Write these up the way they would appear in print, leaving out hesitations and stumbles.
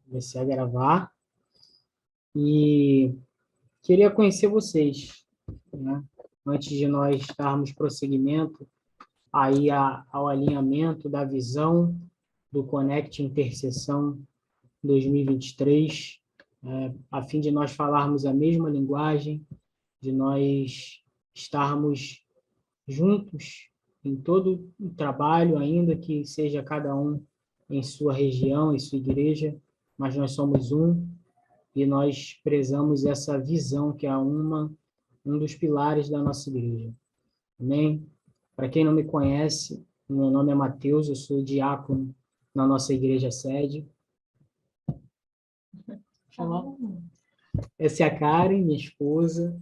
Comecei a gravar e queria conhecer vocês, né? Antes de nós darmos prosseguimento aí ao alinhamento da visão do Connect Intercessão 2023, a fim de nós falarmos a mesma linguagem, de nós estarmos juntos em todo o trabalho, ainda que seja cada um em sua região, em sua igreja, mas nós somos um e nós prezamos essa visão que é um dos pilares da nossa igreja. Amém? Para quem não me conhece, meu nome é Mateus, eu sou diácono na nossa igreja sede. Essa é a Karen, minha esposa.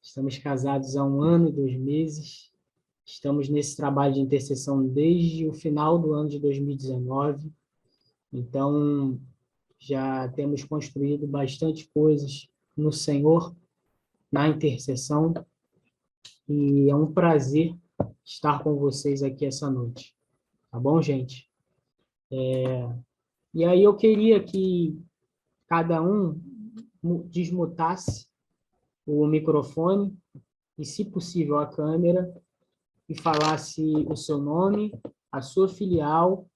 Estamos casados há 1 ano e 2 meses. Estamos nesse trabalho de intercessão desde o final do ano de 2019. Então, já temos construído bastante coisas no Senhor, na intercessão, e é um prazer estar com vocês aqui essa noite. Tá bom, gente? E aí eu queria que cada um desmutasse o microfone e, se possível, a câmera, e falasse o seu nome, a sua filial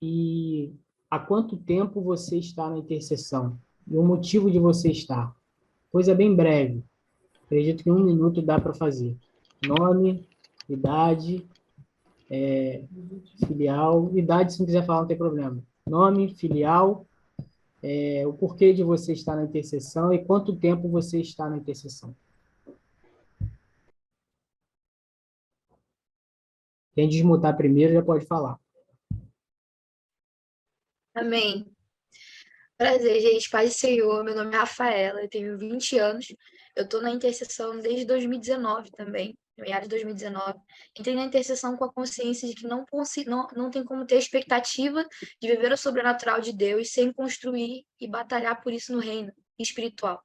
e há quanto tempo você está na intercessão e o motivo de você estar. Coisa bem breve. Acredito que em 1 minuto dá para fazer. Nome, idade, filial. Idade, se não quiser falar, não tem problema. Nome, filial, o porquê de você estar na intercessão e quanto tempo você está na intercessão. Quem desmutar primeiro já pode falar. Amém. Prazer, gente. Paz do Senhor. Meu nome é Rafaela, eu tenho 20 anos. Eu estou na intercessão desde 2019 também, meados de 2019. Entrei na intercessão com a consciência de que não tem como ter a expectativa de viver o sobrenatural de Deus sem construir e batalhar por isso no reino espiritual.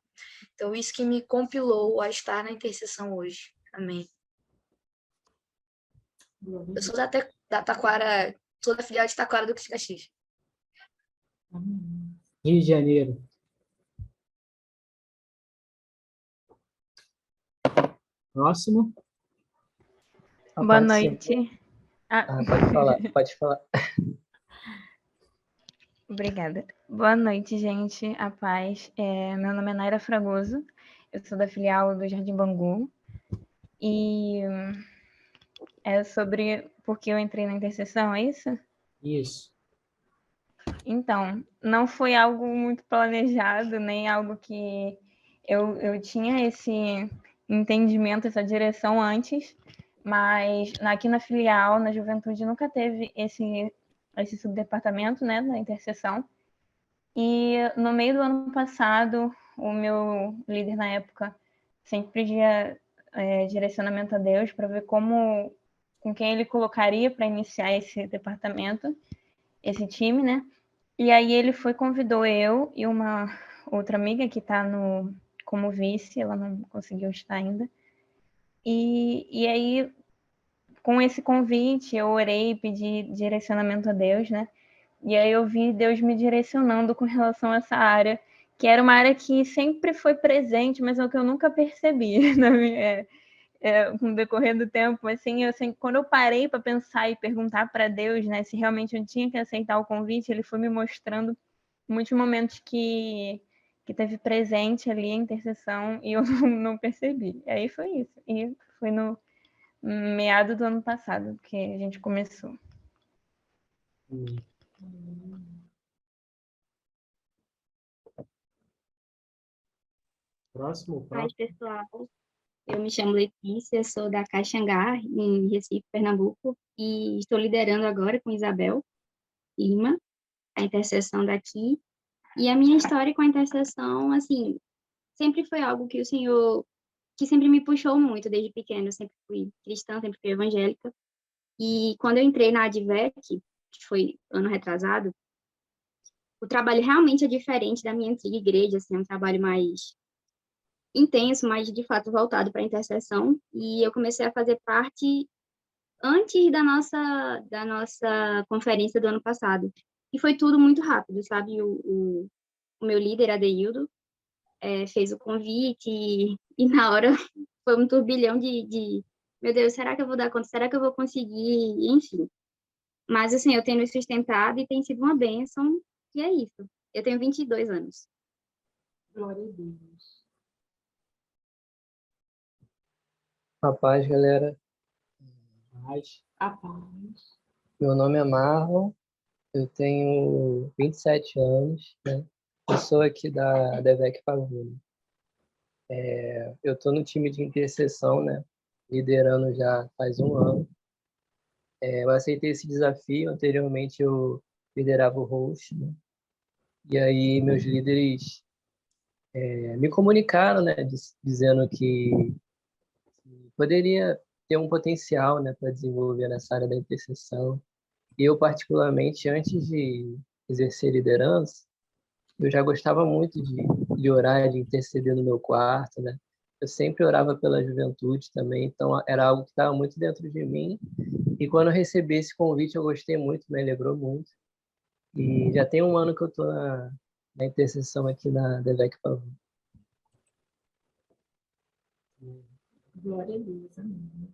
Então, isso que me compilou a estar na intercessão hoje. Amém. Eu sou da Taquara, sou da filial de Taquara do Caxias. Rio de Janeiro. Próximo. Boa noite. Pode falar. Obrigada. Boa noite, gente. A paz. Meu nome é Naira Fragoso. Eu sou da filial do Jardim Bangu. E é sobre por que eu entrei na intercessão, é isso? Isso. Então, não foi algo muito planejado, nem algo que eu tinha esse entendimento, essa direção antes, mas aqui na filial, na juventude, nunca teve esse subdepartamento, né, da intercessão. E no meio do ano passado, o meu líder na época sempre pedia direcionamento a Deus para ver com quem ele colocaria para iniciar esse departamento, esse time, né? E aí ele convidou eu e uma outra amiga que está como vice, ela não conseguiu estar ainda. E aí, com esse convite, eu orei e pedi direcionamento a Deus, né? E aí eu vi Deus me direcionando com relação a essa área, que era uma área que sempre foi presente, mas é o que eu nunca percebi com o decorrer do tempo. Assim, quando eu parei para pensar e perguntar para Deus, né, se realmente eu tinha que aceitar o convite, ele foi me mostrando muitos momentos que teve presente ali a intercessão e eu não percebi. E aí foi isso. E foi no meado do ano passado que a gente começou. Próximo. Oi, pessoal. Eu me chamo Letícia, sou da Caxangá, em Recife, Pernambuco, e estou liderando agora com Isabel Lima, a intercessão daqui. E a minha história com a intercessão, assim, sempre foi algo que o Senhor, que sempre me puxou muito desde pequena. Eu sempre fui cristã, sempre fui evangélica. E quando eu entrei na ADVEC, que foi ano retrasado, o trabalho realmente é diferente da minha antiga igreja, assim, é um trabalho mais intenso, mas de fato voltado para a intercessão, e eu comecei a fazer parte antes da nossa conferência do ano passado. E foi tudo muito rápido, sabe? O meu líder, Adeildo, fez o convite e na hora foi um turbilhão meu Deus, será que eu vou dar conta? Será que eu vou conseguir? Enfim. Mas, assim, eu tenho me sustentado e tem sido uma bênção, e é isso. Eu tenho 22 anos. Glória a Deus. A paz, galera. Mas, A paz. Meu nome é Marlon, eu tenho 27 anos, né? Eu sou aqui da EVEC Pavuna. Eu estou no time de intercessão, né? Liderando já faz um ano. Eu aceitei esse desafio, anteriormente eu liderava o host, né? E aí meus líderes me comunicaram, né? Dizendo que poderia ter um potencial, né, para desenvolver nessa área da intercessão. E eu, particularmente, antes de exercer liderança, eu já gostava muito de orar, de interceder no meu quarto, né? Eu sempre orava pela juventude também, então era algo que estava muito dentro de mim. E quando eu recebi esse convite, eu gostei muito, me alegrou muito. E já tem um ano que eu estou na intercessão aqui na DEVEC Pavuna. Glória a Deus. Amém.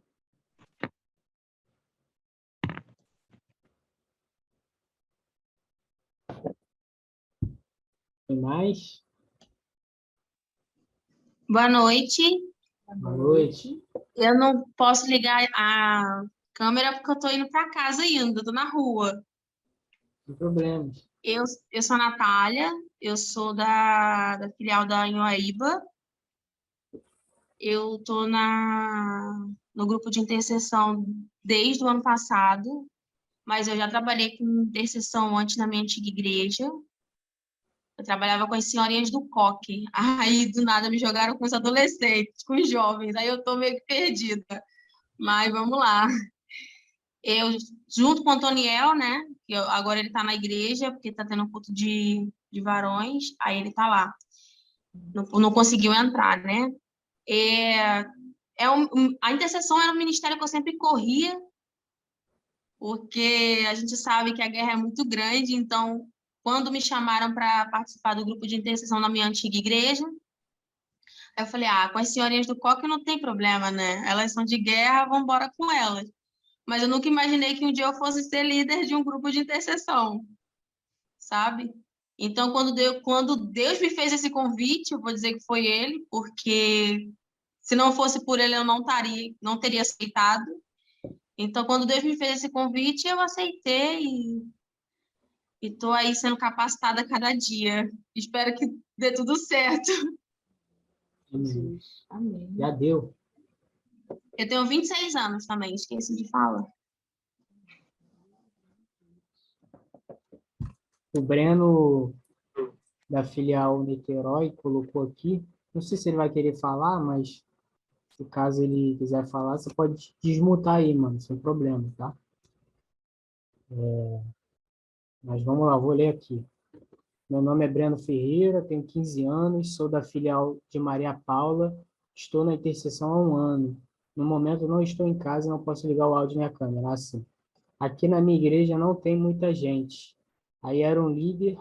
tem mais? Boa noite. Boa noite. Eu não posso ligar a câmera porque eu tô indo para casa ainda, tô na rua. Sem problemas. Eu sou a Natália, eu sou da filial da Inhoaíba. Eu tô no grupo de intercessão desde o ano passado, mas eu já trabalhei com intercessão antes na minha antiga igreja. Eu trabalhava com as senhorinhas do coque. Aí, do nada, me jogaram com os adolescentes, com os jovens. Aí eu tô meio que perdida. Mas vamos lá. Eu, junto com o Antoniel, né? Agora ele tá na igreja, porque tá tendo um culto de varões. Aí ele tá lá. Não conseguiu entrar, né? A intercessão era um ministério que eu sempre corria, porque a gente sabe que a guerra é muito grande. Então, quando me chamaram para participar do grupo de intercessão na minha antiga igreja, aí eu falei, com as senhorinhas do coque não tem problema, né? Elas são de guerra, vamos embora com elas. Mas eu nunca imaginei que um dia eu fosse ser líder de um grupo de intercessão, sabe? Então, quando Deus me fez esse convite, eu vou dizer que foi ele, porque se não fosse por ele, eu não teria aceitado. Então, quando Deus me fez esse convite, eu aceitei e estou aí sendo capacitada a cada dia. Espero que dê tudo certo. Amém. Amém. Já deu. Eu tenho 26 anos também, esqueci de falar. O Breno, da filial Niterói, colocou aqui. Não sei se ele vai querer falar, mas se caso ele quiser falar, você pode desmutar aí, mano, sem problema, tá? Mas vamos lá, vou ler aqui. Meu nome é Breno Ferreira, tenho 15 anos, sou da filial de Maria Paula, estou na intercessão há um ano. No momento não estou em casa e não posso ligar o áudio e minha câmera, assim. Aqui na minha igreja não tem muita gente. Aí era um líder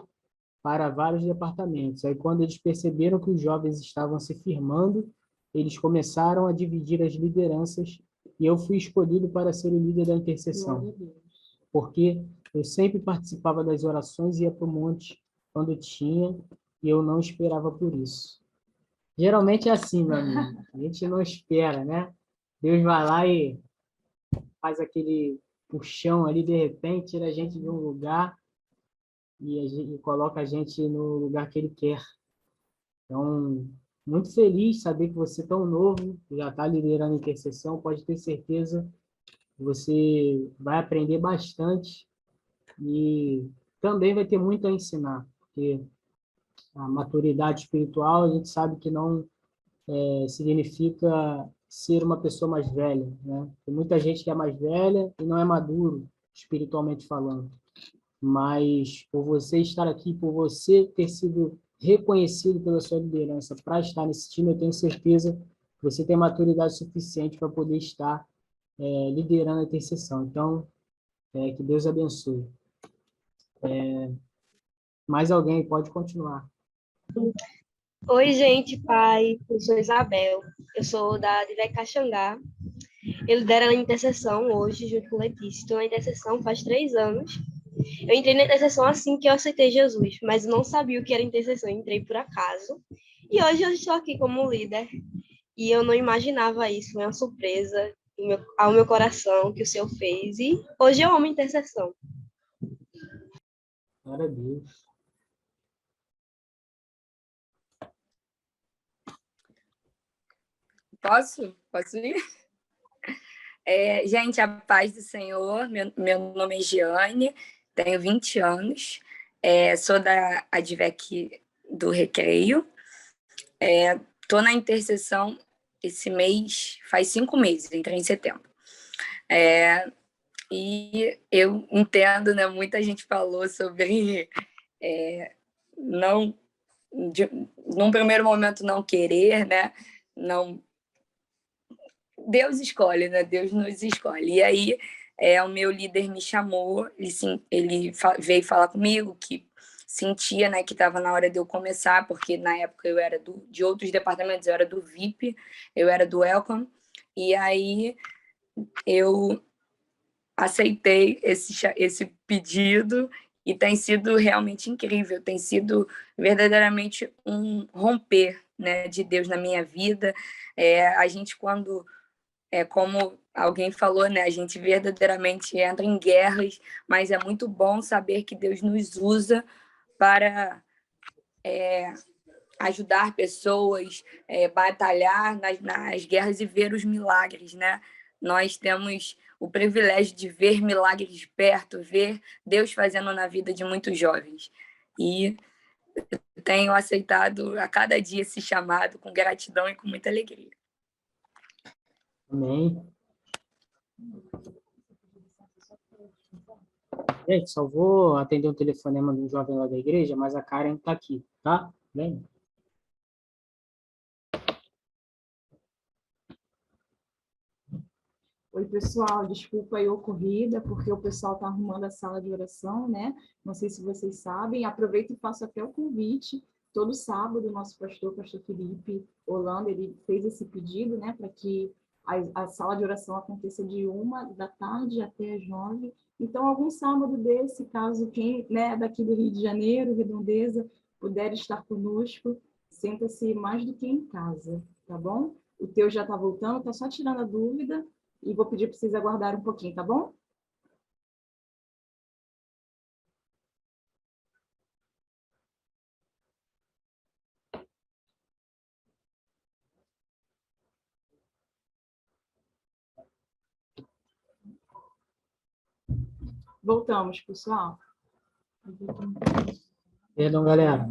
para vários departamentos. Aí quando eles perceberam que os jovens estavam se firmando, eles começaram a dividir as lideranças e eu fui escolhido para ser o líder da intercessão. Glória a Deus. Porque eu sempre participava das orações e ia para o monte quando tinha, e eu não esperava por isso. Geralmente é assim, meu amigo. A gente não espera, né? Deus vai lá e faz aquele puxão ali, de repente, tira a gente de um lugar e coloca a gente no lugar que Ele quer. Então, muito feliz de saber que você, tão novo, já está liderando a intercessão, pode ter certeza que você vai aprender bastante e também vai ter muito a ensinar, porque a maturidade espiritual, a gente sabe que não significa ser uma pessoa mais velha, né? Tem muita gente que é mais velha e não é maduro, espiritualmente falando. Mas por você estar aqui, por você ter sido reconhecido pela sua liderança para estar nesse time, eu tenho certeza que você tem maturidade suficiente para poder estar liderando a intercessão. Então, que Deus abençoe. Mais alguém pode continuar. Oi, gente, pai. Eu sou Isabel. Eu sou da Advec Caxangá. Eu lidero a intercessão hoje, junto com Letícia. Estou na intercessão faz 3 anos. Eu entrei na intercessão assim que eu aceitei Jesus, mas não sabia o que era intercessão. Eu entrei por acaso. E hoje eu estou aqui como líder. E eu não imaginava isso. Foi uma surpresa ao meu coração que o Senhor fez. E hoje eu amo intercessão. Glória a Deus. Posso ir? Gente, a paz do Senhor. Meu nome é Giane, tenho 20 anos, sou da Advec do Recreio. Estou na intercessão esse mês, faz 5 meses, entrei em setembro. E eu entendo, né? Muita gente falou sobre num primeiro momento não querer, né? Não, Deus escolhe, né? Deus nos escolhe. E aí, o meu líder me chamou, ele veio falar comigo que sentia, né, que estava na hora de eu começar, porque na época eu era de outros departamentos, eu era do VIP, eu era do Welcome, e aí eu aceitei esse pedido e tem sido realmente incrível, tem sido verdadeiramente um romper, né, de Deus na minha vida. A gente, quando como alguém falou, né? A gente verdadeiramente entra em guerras, mas é muito bom saber que Deus nos usa para ajudar pessoas, batalhar nas guerras e ver os milagres, né? Nós temos o privilégio de ver milagres de perto, ver Deus fazendo na vida de muitos jovens. E tenho aceitado a cada dia esse chamado com gratidão e com muita alegria. Amém. Gente, só vou atender um telefonema de um jovem lá da igreja, mas a Karen está aqui, tá? Vem. Oi, pessoal, desculpa aí a ocorrida, porque o pessoal está arrumando a sala de oração, né? Não sei se vocês sabem, aproveito e faço até o convite. Todo sábado, o nosso pastor Felipe Holanda, ele fez esse pedido, né, para que a sala de oração aconteça de 13h até as 9h. Então, algum sábado desse, caso quem, né, daqui do Rio de Janeiro, Redondeza, puder estar conosco, senta-se mais do que em casa, tá bom? O teu já está voltando, está só tirando a dúvida, e vou pedir para vocês aguardarem um pouquinho, tá bom? Voltamos, pessoal. Perdão, galera.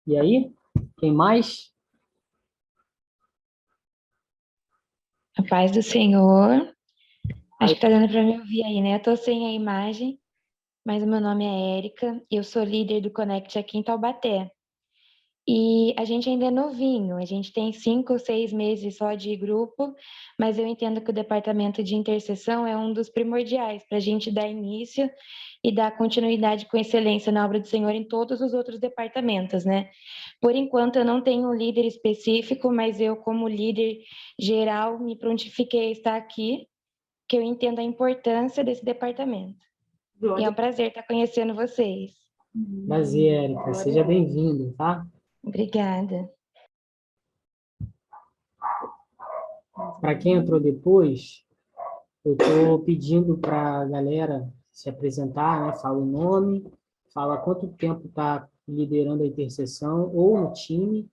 E aí? Quem mais? A paz do Senhor. Acho que tá dando para me ouvir aí, né? Eu tô sem a imagem, mas o meu nome é Érica, eu sou líder do Connect aqui em Taubaté. E a gente ainda é novinho, a gente tem 5 ou 6 meses só de grupo, mas eu entendo que o departamento de intercessão é um dos primordiais para a gente dar início e dar continuidade com excelência na obra do Senhor em todos os outros departamentos, né? Por enquanto, eu não tenho um líder específico, mas eu, como líder geral, me prontifiquei a estar aqui, que eu entendo a importância desse departamento. E é um prazer estar conhecendo vocês. Prazer, Érica. Seja bem-vindo, tá? Obrigada. Para quem entrou depois, eu estou pedindo para a galera se apresentar, né? Fala o nome, fala quanto tempo está liderando a intercessão ou no time,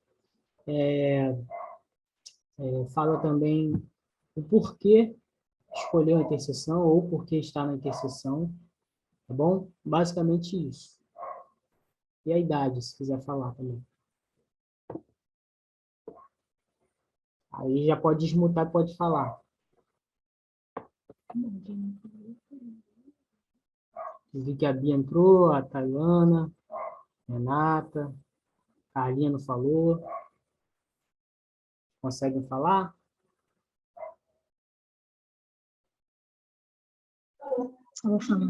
fala também o porquê escolheu a intercessão ou porquê está na intercessão, tá bom? Basicamente isso. E a idade, se quiser falar também. Aí já pode desmutar e pode falar. Eu vi que a Bia entrou, a Tayana, a Renata, a Carlinha não falou. Conseguem falar? Vou falar.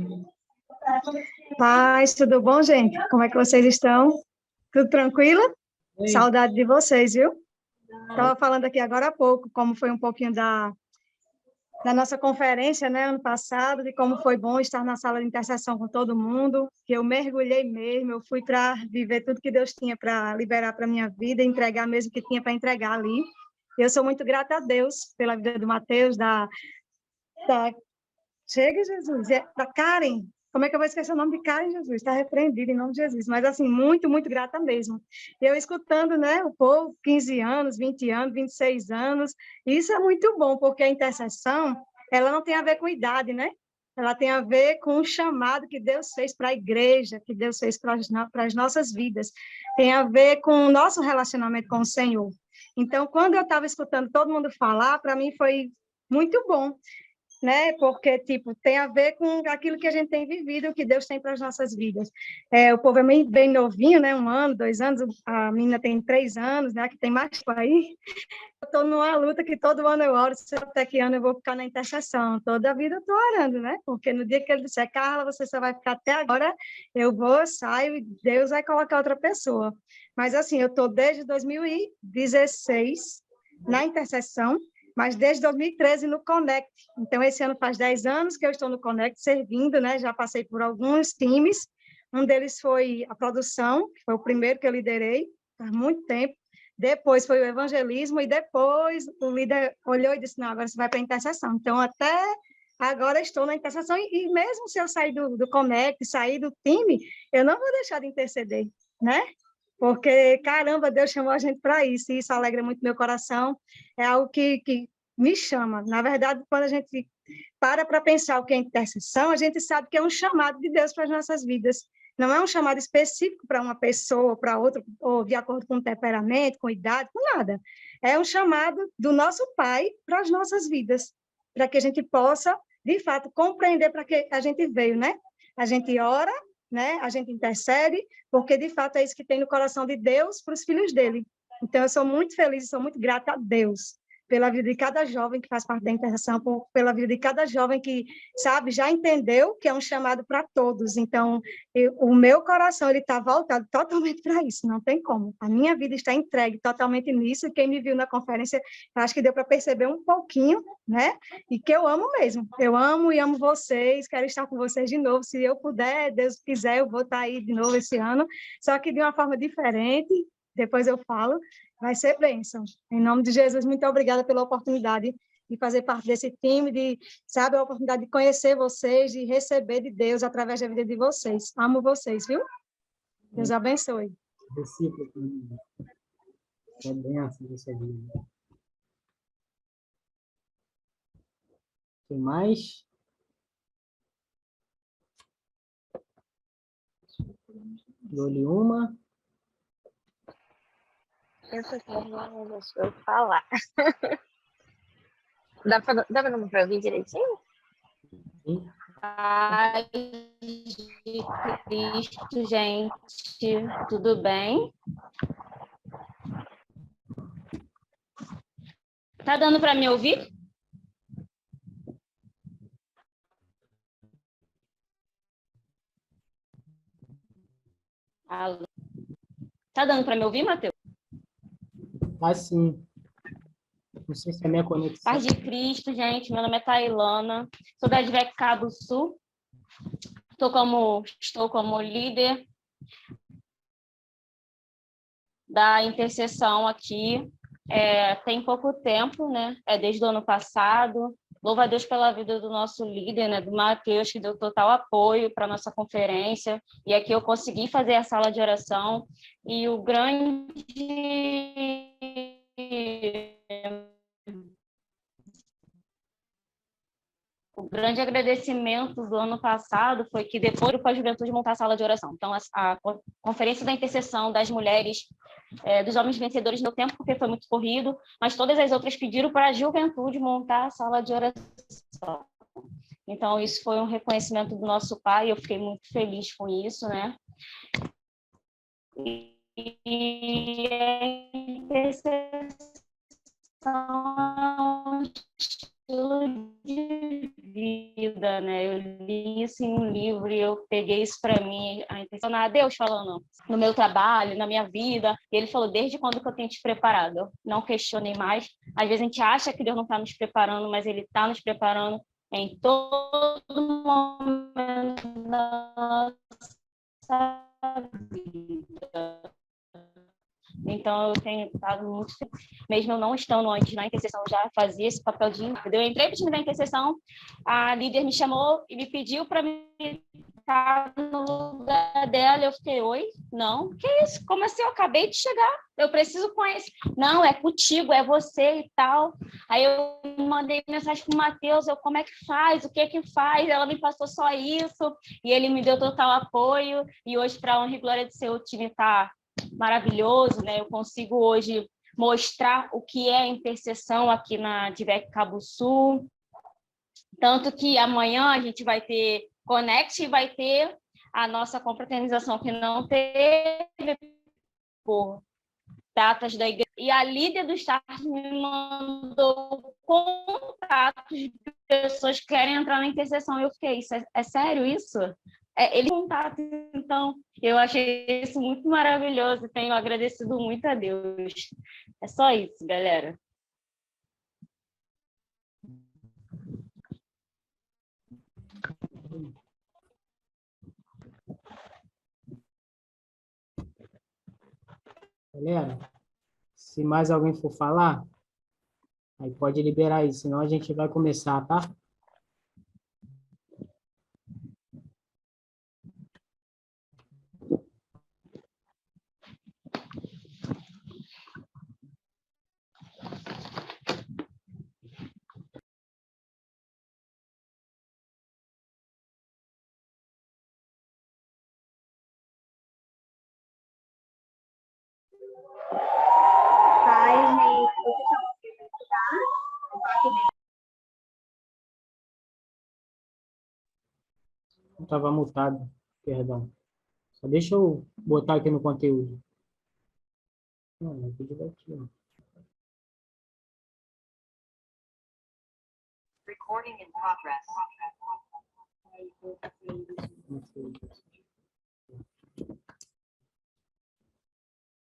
Paz, tudo bom, gente? Como é que vocês estão? Tudo tranquilo? Oi. Saudade de vocês, viu? Estava falando aqui agora há pouco, como foi um pouquinho da nossa conferência, né, ano passado, de como foi bom estar na sala de intercessão com todo mundo, que eu mergulhei mesmo, eu fui para viver tudo que Deus tinha para liberar para a minha vida, entregar mesmo o que tinha para entregar ali. Eu sou muito grata a Deus pela vida do Mateus, da chega, Jesus, da Karen. Como é que eu vou esquecer o nome de Karen, Jesus? Está repreendido em nome de Jesus. Mas, assim, muito, muito grata mesmo. Eu escutando, né, o povo, 15 anos, 20 anos, 26 anos, isso é muito bom, porque a intercessão, ela não tem a ver com idade, né? Ela tem a ver com o chamado que Deus fez para a igreja, que Deus fez para as nossas vidas. Tem a ver com o nosso relacionamento com o Senhor. Então, quando eu estava escutando todo mundo falar, para mim foi muito bom, né? Porque, tipo, tem a ver com aquilo que a gente tem vivido, o que Deus tem para as nossas vidas. O povo é bem novinho, né? 1 ano, 2 anos, a menina tem 3 anos, né? Que tem mais aí. Eu estou numa luta que todo ano eu oro, se até que ano eu vou ficar na intercessão. Toda a vida eu estou orando, né? Porque no dia que ele disser, Carla, você só vai ficar até agora, eu vou, saio e Deus vai colocar outra pessoa. Mas, assim, eu estou desde 2016 na intercessão, mas desde 2013 no Connect. Então, esse ano faz 10 anos que eu estou no Connect servindo, né? Já passei por alguns times. Um deles foi a produção, que foi o primeiro que eu liderei, faz muito tempo. Depois foi o evangelismo, e depois o líder olhou e disse, não, agora você vai para a intercessão. Então, até agora estou na intercessão, e mesmo se eu sair do Connect, sair do time, eu não vou deixar de interceder, né? Porque, caramba, Deus chamou a gente para isso, e isso alegra muito meu coração, é algo que me chama. Na verdade, quando a gente para pensar o que é intercessão, a gente sabe que é um chamado de Deus para as nossas vidas. Não é um chamado específico para uma pessoa, para outra, ou de acordo com o temperamento, com idade, com nada. É um chamado do nosso Pai para as nossas vidas, para que a gente possa, de fato, compreender para que a gente veio, né? A gente ora, né? A gente intercede, porque de fato é isso que tem no coração de Deus para os filhos dele. Então, eu sou muito feliz e sou muito grata a Deus pela vida de cada jovem que faz parte da intercessão, pela vida de cada jovem que, sabe, já entendeu que é um chamado para todos. Então, o meu coração ele está voltado totalmente para isso, não tem como. A minha vida está entregue totalmente nisso, e quem me viu na conferência, acho que deu para perceber um pouquinho, né? E que eu amo mesmo. Eu amo e amo vocês, quero estar com vocês de novo. Se eu puder, Deus quiser, eu vou estar aí de novo esse ano, só que de uma forma diferente, depois eu falo. Vai ser bênção. Em nome de Jesus, muito obrigada pela oportunidade de fazer parte desse time, de, sabe, a oportunidade de conhecer vocês, de receber de Deus através da vida de vocês. Amo vocês, viu? Deus abençoe. Recíproco. É bênção dessa vida. Tem mais? Dou-lhe uma. Eu tô querendo, deixa eu falar. Dá pra ouvir direitinho? Sim. Paz de Cristo, gente. Tudo bem? Tá dando para me ouvir? Alô? Tá dando para me ouvir, Matheus? Assim. Não sei se é a minha conexão. Paz de Cristo, gente. Meu nome é Tailana. Sou da DVEC do Sul. Estou como líder da intercessão aqui. Tem pouco tempo, né? Desde o ano passado. Louvo a Deus pela vida do nosso líder, né? Do Matheus, que deu total apoio para a nossa conferência. E aqui eu consegui fazer a sala de oração. E o grande agradecimento do ano passado foi que depois do Pós-Juventude montar a sala de oração. Então, a Conferência da Intercessão das Mulheres, dos Homens Vencedores, deu tempo porque foi muito corrido, mas todas as outras pediram para a Juventude montar a sala de oração. Então, isso foi um reconhecimento do nosso pai, eu fiquei muito feliz com isso, né? E a intercessão estilo de vida, né? Eu li isso em um livro e eu peguei isso para mim, a intenção a Deus falando no meu trabalho, na minha vida. E ele falou, desde quando que eu tenho te preparado? Eu não questionei mais. Às vezes a gente acha que Deus não está nos preparando, mas ele está nos preparando em todo momento da nossa vida. Então, eu tenho estado muito, mesmo eu não estando antes na intercessão, já fazia esse papel de líder. Eu entrei para o time da intercessão, a líder me chamou e me pediu para me estar no lugar dela. Eu fiquei, oi? Não, que isso? Como assim? Eu acabei de chegar, eu preciso conhecer. Não, é contigo, é você e tal. Aí eu mandei mensagem para o Matheus, como é que faz? O que é que faz? Ela me passou só isso, e ele me deu total apoio, e hoje, para a honra e glória do seu, o time está maravilhoso, né? Eu consigo hoje mostrar o que é a intercessão aqui na DVEC Cabo Sul, tanto que amanhã a gente vai ter Connect e vai ter a nossa confraternização que não teve por datas da igreja, e a líder do Start me mandou contatos de pessoas que querem entrar na intercessão, e eu fiquei, é sério isso? Ele contato, então, eu achei isso muito maravilhoso, tenho agradecido muito a Deus. É só isso, galera. Galera, se mais alguém for falar, aí pode liberar isso, senão a gente vai começar, tá? Eu estava mutado, perdão. Só deixa eu botar aqui no conteúdo. Não, aqui aqui, ó. Recording in progress.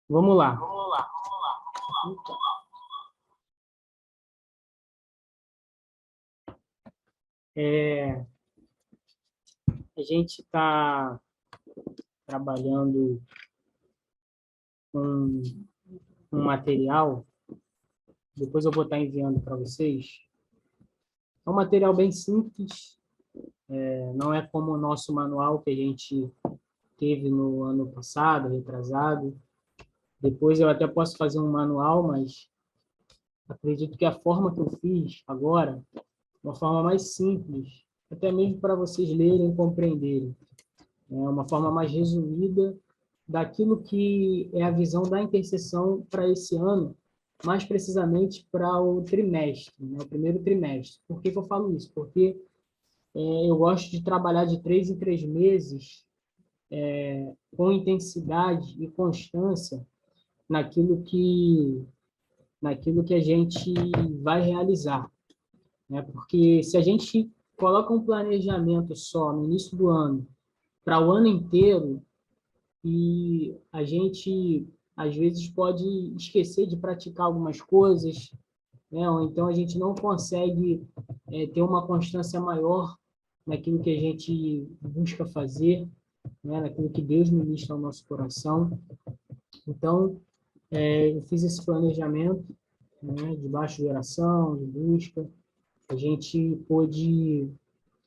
Vamos lá. A gente está trabalhando com um material, depois eu vou estar enviando para vocês. É um material bem simples, não é como o nosso manual que a gente teve no ano passado, retrasado. Depois eu até posso fazer um manual, mas acredito que a forma que eu fiz agora, uma forma mais simples, até mesmo para vocês lerem e compreenderem. É uma forma mais resumida daquilo que é a visão da intercessão para esse ano, mais precisamente para o trimestre, né? O primeiro trimestre. Por que eu falo isso? Porque eu gosto de trabalhar de 3 em 3 meses com intensidade e constância naquilo que a gente vai realizar, né? Porque se a gente coloca um planejamento só no início do ano, para o ano inteiro, e a gente, às vezes, pode esquecer de praticar algumas coisas, né? Ou então a gente não consegue ter uma constância maior naquilo que a gente busca fazer, né? Naquilo que Deus ministra ao nosso coração. Então, eu fiz esse planejamento, né? Debaixo de oração, de busca, a gente pôde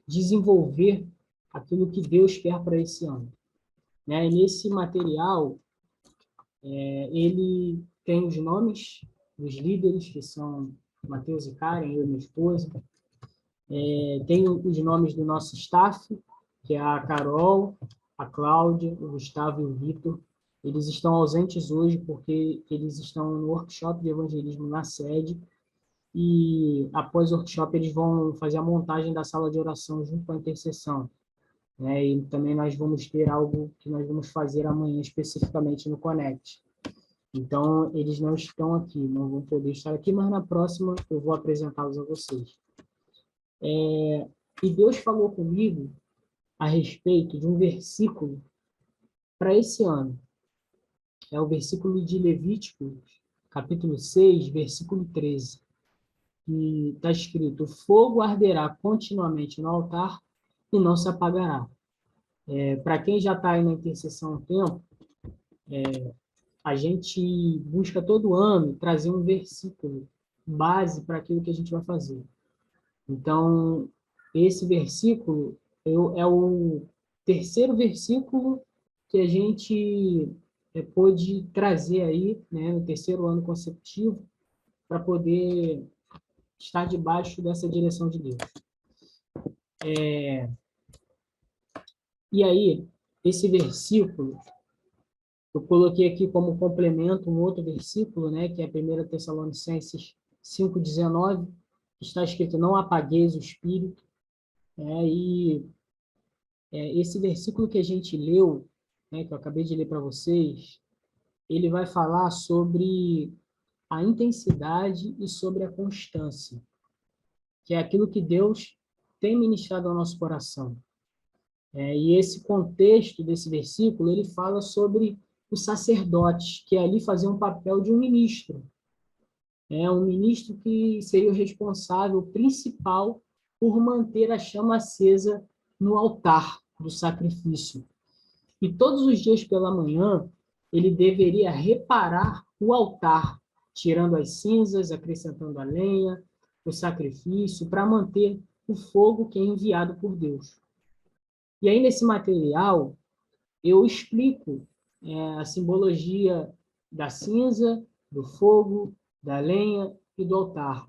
desenvolver aquilo que Deus quer para esse ano, né? E nesse material, ele tem os nomes dos líderes, que são Matheus e Karen, eu e minha esposa. Tem os nomes do nosso staff, que é a Carol, a Cláudia, o Gustavo e o Vitor. Eles estão ausentes hoje porque eles estão no workshop de evangelismo na sede, e após o workshop eles vão fazer a montagem da sala de oração junto com a intercessão, né? E também nós vamos ter algo que nós vamos fazer amanhã especificamente no Connect. Então, eles não estão aqui, não vão poder estar aqui, mas na próxima eu vou apresentá-los a vocês. E Deus falou comigo a respeito de um versículo para esse ano. É o versículo de Levítico, capítulo 6, versículo 13, que está escrito: o fogo arderá continuamente no altar e não se apagará. Para quem já está aí na intercessão há um tempo, a gente busca todo ano trazer um versículo base para aquilo que a gente vai fazer. Então, esse versículo é o terceiro versículo que a gente pôde trazer aí, né, no terceiro ano consecutivo, para poder estar debaixo dessa direção de Deus. E aí, esse versículo, eu coloquei aqui como complemento um outro versículo, né, que é 1 Tessalonicenses 5,19, que está escrito: não apagueis o espírito. Esse versículo que a gente leu, né, que eu acabei de ler para vocês, ele vai falar sobre a intensidade e sobre a constância, que é aquilo que Deus tem ministrado ao nosso coração. E esse contexto desse versículo, ele fala sobre os sacerdotes, que ali faziam o papel de um ministro. Um ministro que seria o responsável principal por manter a chama acesa no altar do sacrifício. E todos os dias pela manhã, ele deveria reparar o altar, tirando as cinzas, acrescentando a lenha, o sacrifício, para manter o fogo que é enviado por Deus. E aí, nesse material, eu explico a simbologia da cinza, do fogo, da lenha e do altar.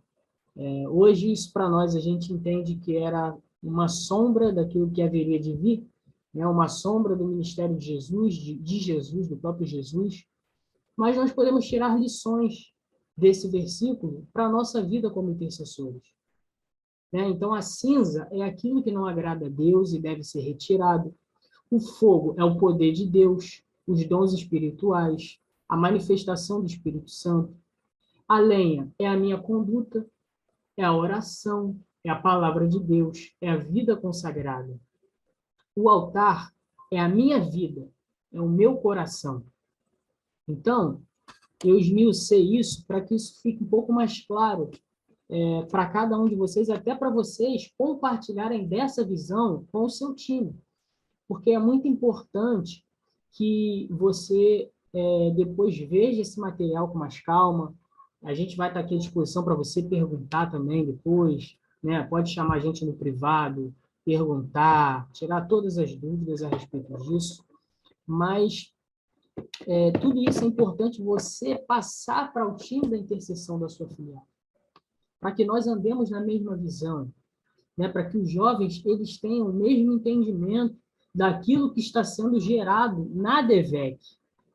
Hoje, isso para nós, a gente entende que era uma sombra daquilo que haveria de vir, né? Uma sombra do ministério de Jesus, de Jesus, do próprio Jesus. Mas nós podemos tirar lições desse versículo para a nossa vida como intercessores. Então, a cinza é aquilo que não agrada a Deus e deve ser retirado. O fogo é o poder de Deus, os dons espirituais, a manifestação do Espírito Santo. A lenha é a minha conduta, é a oração, é a palavra de Deus, é a vida consagrada. O altar é a minha vida, é o meu coração. Então, eu esmiucei isso para que isso fique um pouco mais claro para cada um de vocês, até para vocês compartilharem dessa visão com o seu time. Porque é muito importante que você depois veja esse material com mais calma. A gente vai estar aqui à disposição para você perguntar também depois, né? Pode chamar a gente no privado, perguntar, tirar todas as dúvidas a respeito disso. Mas tudo isso é importante você passar para o time da intercessão da sua filial, para que nós andemos na mesma visão, né? Para que os jovens eles tenham o mesmo entendimento daquilo que está sendo gerado na DEVEC.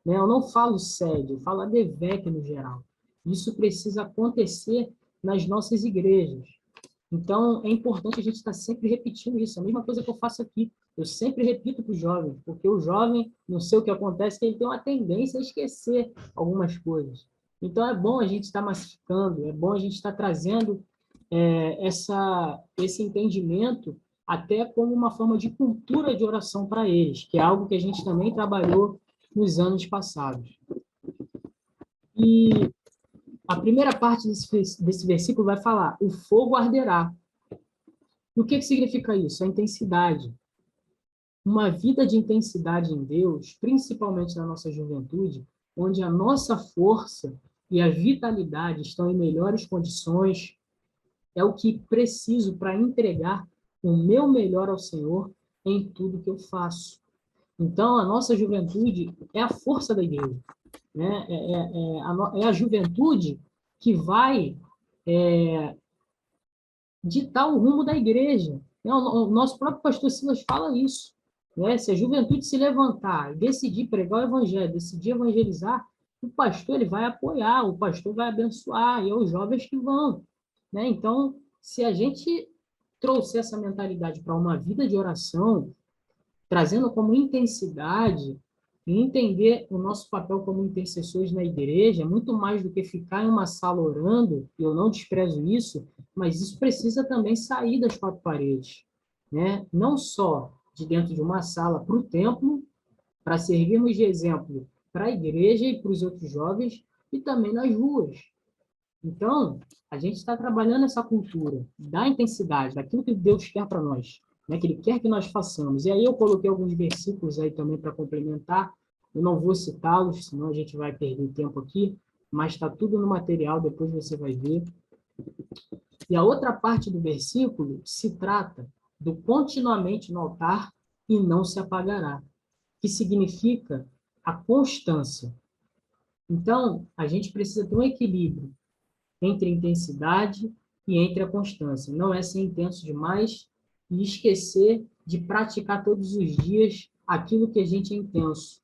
Né? Eu não falo sede, eu falo a DEVEC no geral. Isso precisa acontecer nas nossas igrejas. Então, é importante a gente estar sempre repetindo isso. A mesma coisa que eu faço aqui. Eu sempre repito para os jovens, porque o jovem, não sei o que acontece, que ele tem uma tendência a esquecer algumas coisas. Então, é bom a gente estar massificando, é bom a gente estar trazendo esse entendimento até como uma forma de cultura de oração para eles, que é algo que a gente também trabalhou nos anos passados. E a primeira parte desse versículo vai falar: o fogo arderá. E o que significa isso? A intensidade. Uma vida de intensidade em Deus, principalmente na nossa juventude, onde a nossa força e a vitalidade estão em melhores condições, é o que preciso para entregar o meu melhor ao Senhor em tudo que eu faço. Então, a nossa juventude é a força da igreja. Né? É a juventude que vai ditar o rumo da igreja. O nosso próprio pastor Silas fala isso. Né? Se a juventude se levantar e decidir pregar o evangelho, decidir evangelizar, o pastor ele vai apoiar, o pastor vai abençoar, e é os jovens que vão. Né? Então, se a gente trouxer essa mentalidade para uma vida de oração, trazendo como intensidade, E entender o nosso papel como intercessores na igreja, muito mais do que ficar em uma sala orando, eu não desprezo isso, mas isso precisa também sair das quatro paredes, né? Não só de dentro de uma sala para o templo, para servirmos de exemplo para a igreja e para os outros jovens, e também nas ruas. Então, a gente está trabalhando essa cultura da intensidade, daquilo que Deus quer para nós, né? Que Ele quer que nós façamos. E aí eu coloquei alguns versículos aí também para complementar. Eu não vou citá-los, senão a gente vai perder tempo aqui, mas está tudo no material, depois você vai ver. E a outra parte do versículo se trata do continuamente no altar e não se apagará, que significa a constância. Então, a gente precisa ter um equilíbrio entre a intensidade e entre a constância. Não é ser intenso demais e esquecer de praticar todos os dias aquilo que a gente é intenso.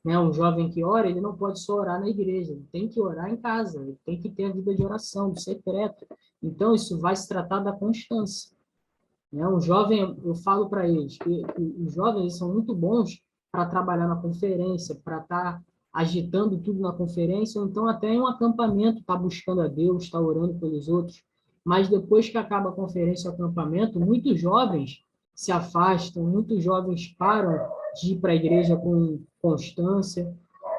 Né? Um jovem que ora, ele não pode só orar na igreja, ele tem que orar em casa, ele tem que ter a vida de oração, do secreto. Então, isso vai se tratar da constância. Né? Um jovem, eu falo para eles que os jovens são muito bons para trabalhar na conferência, para estar agitando tudo na conferência, ou então até em um acampamento, está buscando a Deus, está orando pelos outros. Mas depois que acaba a conferência ou acampamento, muitos jovens se afastam, muitos jovens param de ir para a igreja com constância.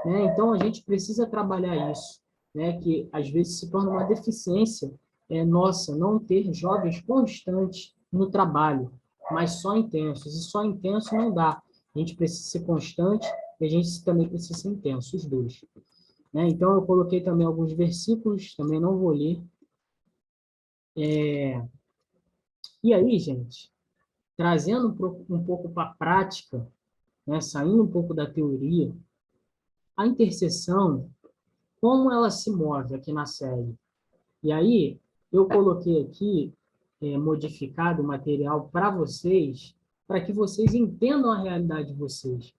Né? Então, a gente precisa trabalhar isso, né? Que às vezes se torna uma deficiência nossa, não ter jovens constantes no trabalho, mas só intensos. E só intenso não dá. A gente precisa ser constante e a gente também precisa ser intenso, os dois. Né? Então, eu coloquei também alguns versículos, também não vou ler. E aí, gente, trazendo um pouco para a prática, né? Saindo um pouco da teoria, a intercessão, como ela se move aqui na série? E aí, eu coloquei aqui, modificado o material para que vocês entendam a realidade de vocês.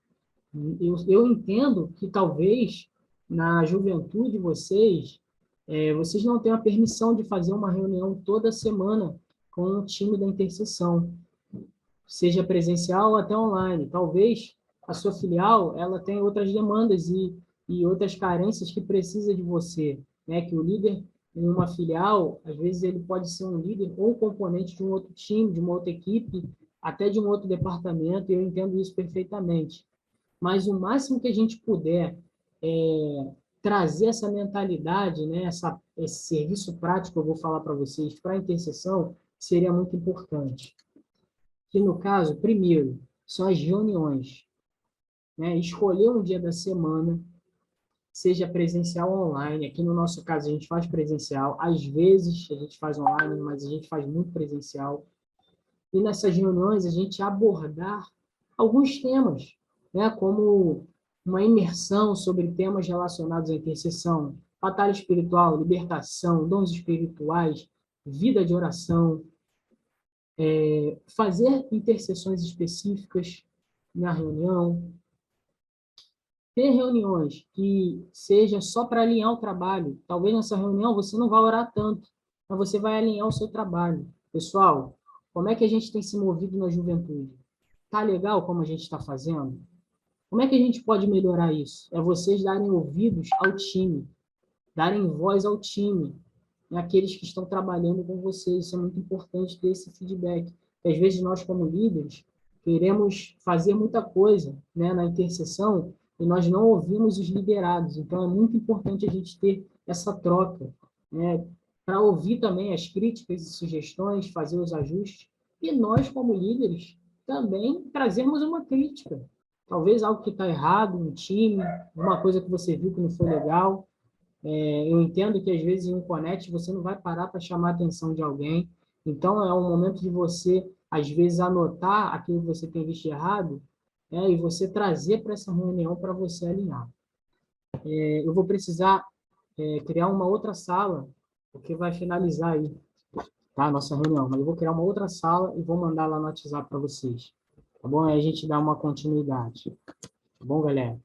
Eu entendo que talvez na juventude de vocês, vocês não tenham a permissão de fazer uma reunião toda semana com o time da intercessão, seja presencial ou até online. Talvez a sua filial ela tenha outras demandas e outras carências que precisa de você, né? Que o líder em uma filial, às vezes ele pode ser um líder ou componente de um outro time, de uma outra equipe, até de um outro departamento, e eu entendo isso perfeitamente. Mas o máximo que a gente puder trazer essa mentalidade, né, esse serviço prático, eu vou falar para vocês, para a intercessão, seria muito importante. Que, no caso, primeiro, são as reuniões. Né? Escolher um dia da semana, seja presencial ou online. Aqui no nosso caso, a gente faz presencial. Às vezes, a gente faz online, mas a gente faz muito presencial. E nessas reuniões, a gente abordar alguns temas, né? Como uma imersão sobre temas relacionados à intercessão, batalha espiritual, libertação, dons espirituais, vida de oração, fazer intercessões específicas na reunião, ter reuniões que seja só para alinhar o trabalho. Talvez nessa reunião você não vá orar tanto, mas você vai alinhar o seu trabalho. Pessoal, como é que a gente tem se movido na juventude? Tá legal como a gente está fazendo? Como é que a gente pode melhorar isso? É vocês darem ouvidos ao time, darem voz ao time, né? Aqueles que estão trabalhando com vocês. Isso é muito importante ter esse feedback. Porque, às vezes, nós, como líderes, queremos fazer muita coisa, né, na intercessão e nós não ouvimos os liderados. Então, é muito importante a gente ter essa troca, né, para ouvir também as críticas e sugestões, fazer os ajustes. E nós, como líderes, também trazermos uma crítica. Talvez algo que está errado no time, uma coisa que você viu que não foi legal. Eu entendo que, às vezes, em um connect, você não vai parar para chamar a atenção de alguém. Então, é um momento de você, às vezes, anotar aquilo que você tem visto errado, né, e você trazer para essa reunião para você alinhar. Eu vou precisar criar uma outra sala, porque vai finalizar aí, tá, a nossa reunião. Mas eu vou criar uma outra sala e vou mandar lá no WhatsApp para vocês. Tá bom? Aí a gente dá uma continuidade. Tá bom, galera?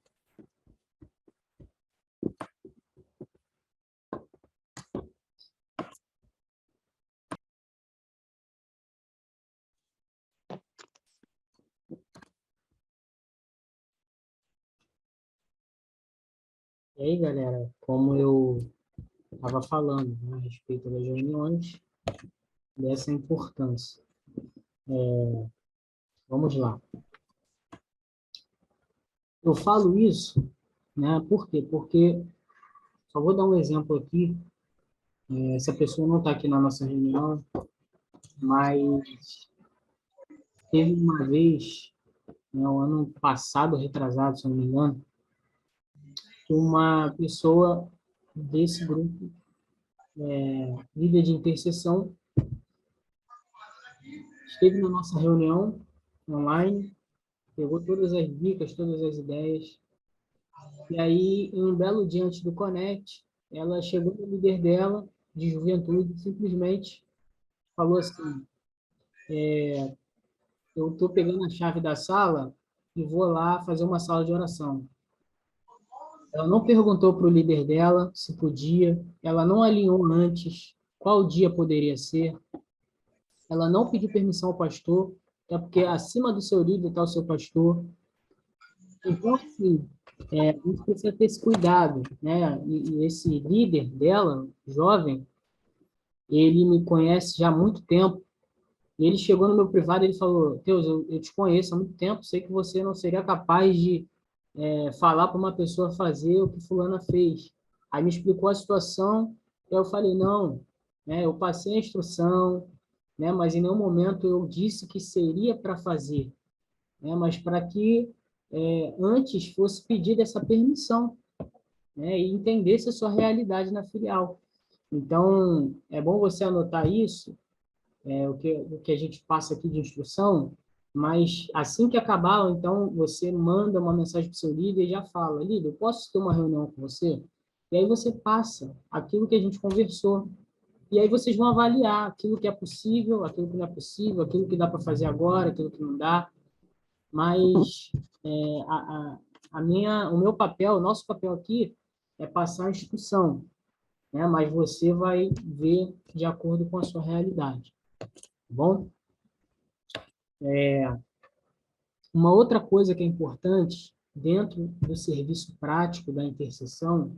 E aí, galera, como eu estava falando, né, a respeito das reuniões, dessa importância. Vamos lá. Eu falo isso, né? Por quê? Porque, só vou dar um exemplo aqui, essa pessoa não está aqui na nossa reunião, mas teve uma vez, né, o ano passado, retrasado, se eu não me engano, que uma pessoa desse grupo, líder de intercessão, esteve na nossa reunião online, pegou todas as dicas, todas as ideias, e aí, em um belo dia antes do Connect, ela chegou no líder dela, de juventude, simplesmente falou assim, eu estou pegando a chave da sala e vou lá fazer uma sala de oração. Ela não perguntou para o líder dela se podia, ela não alinhou antes qual dia poderia ser, ela não pediu permissão ao pastor, até porque acima do seu líder está o seu pastor. Então, assim, a gente precisa ter esse cuidado, né? E esse líder dela, jovem, ele me conhece já há muito tempo. E ele chegou no meu privado e ele falou, Deus, eu te conheço há muito tempo, sei que você não seria capaz de falar para uma pessoa fazer o que fulana fez. Aí me explicou a situação, e eu falei, não, né, eu passei a instrução, né, mas em nenhum momento eu disse que seria para fazer, né, mas para que antes fosse pedida essa permissão, né, e entendesse a sua realidade na filial. Então, é bom você anotar isso, o que a gente passa aqui de instrução, mas assim que acabar, então, você manda uma mensagem para o seu líder e já fala, líder, eu posso ter uma reunião com você? E aí você passa aquilo que a gente conversou. E aí vocês vão avaliar aquilo que é possível, aquilo que não é possível, aquilo que dá para fazer agora, aquilo que não dá. Mas o meu papel, o nosso papel aqui é passar a instrução, né? Mas você vai ver de acordo com a sua realidade. Bom, uma outra coisa que é importante dentro do serviço prático da intercessão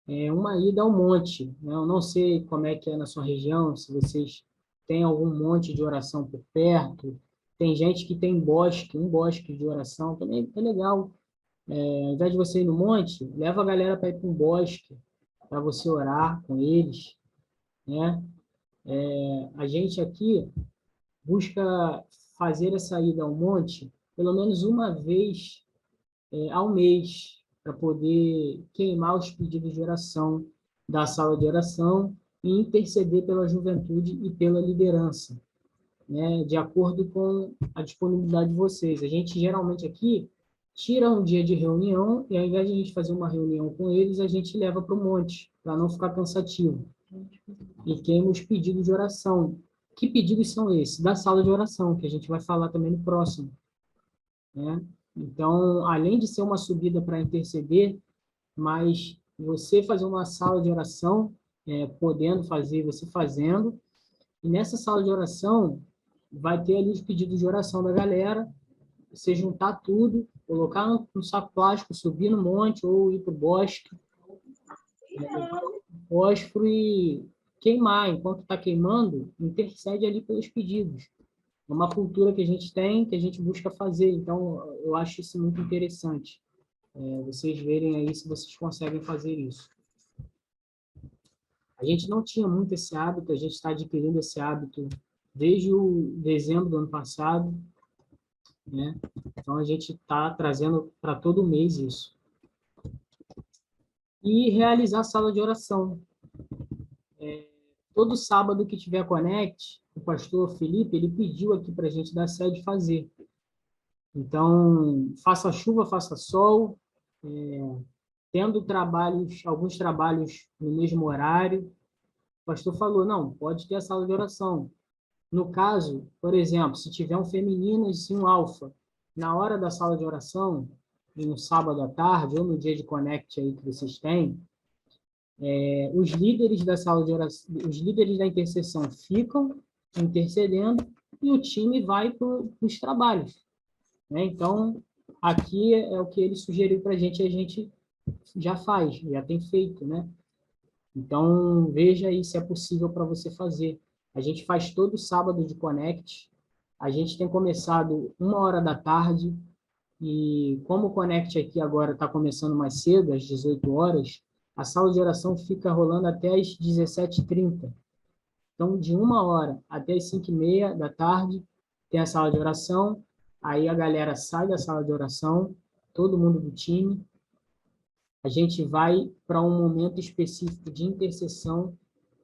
é uma ida ao monte, né? Eu não sei como é que é na sua região, se vocês têm algum monte de oração por perto. Tem gente que tem um bosque de oração, também é legal. Ao invés de você ir no monte, leva a galera para ir para um bosque, para você orar com eles, né? A gente aqui busca fazer essa ida ao monte pelo menos uma vez ao mês, para poder queimar os pedidos de oração da sala de oração e interceder pela juventude e pela liderança, né, de acordo com a disponibilidade de vocês. A gente geralmente aqui tira um dia de reunião e ao invés de a gente fazer uma reunião com eles, a gente leva para o monte, para não ficar cansativo. E queima os pedidos de oração. Que pedidos são esses? Da sala de oração, que a gente vai falar também no próximo, né? Então, além de ser uma subida para interceder, mas você fazer uma sala de oração, podendo fazer, você fazendo, e nessa sala de oração vai ter ali os pedidos de oração da galera, você juntar tudo, colocar no saco plástico, subir no monte ou ir para o bosque, fósforo e queimar. Enquanto está queimando, intercede ali pelos pedidos. É uma cultura que a gente tem, que a gente busca fazer. Então, eu acho isso muito interessante. Vocês verem aí se vocês conseguem fazer isso. A gente não tinha muito esse hábito, a gente está adquirindo esse hábito desde o dezembro do ano passado, né? Então, a gente está trazendo para todo mês isso. E realizar a sala de oração. Todo sábado que tiver Connect, o pastor Felipe, ele pediu aqui para a gente da sede fazer. Então, faça chuva, faça sol, tendo alguns trabalhos no mesmo horário, o pastor falou, não, pode ter a sala de oração. No caso, por exemplo, se tiver um feminino e um alfa, na hora da sala de oração, no sábado à tarde, ou no dia de Connect aí que vocês têm, os líderes da sala de oração, os líderes da intercessão ficam intercedendo e o time vai para os trabalhos, né? Então, aqui é o que ele sugeriu para a gente já faz, já tem feito, né? Então, veja aí se é possível para você fazer. A gente faz todo sábado de Connect. A gente tem começado 1h da tarde. E como o Connect aqui agora está começando mais cedo, às 18 horas, a sala de oração fica rolando até às 17h30. Então, de 1h até as 5h30 da tarde, tem a sala de oração. Aí a galera sai da sala de oração, todo mundo do time. A gente vai para um momento específico de intercessão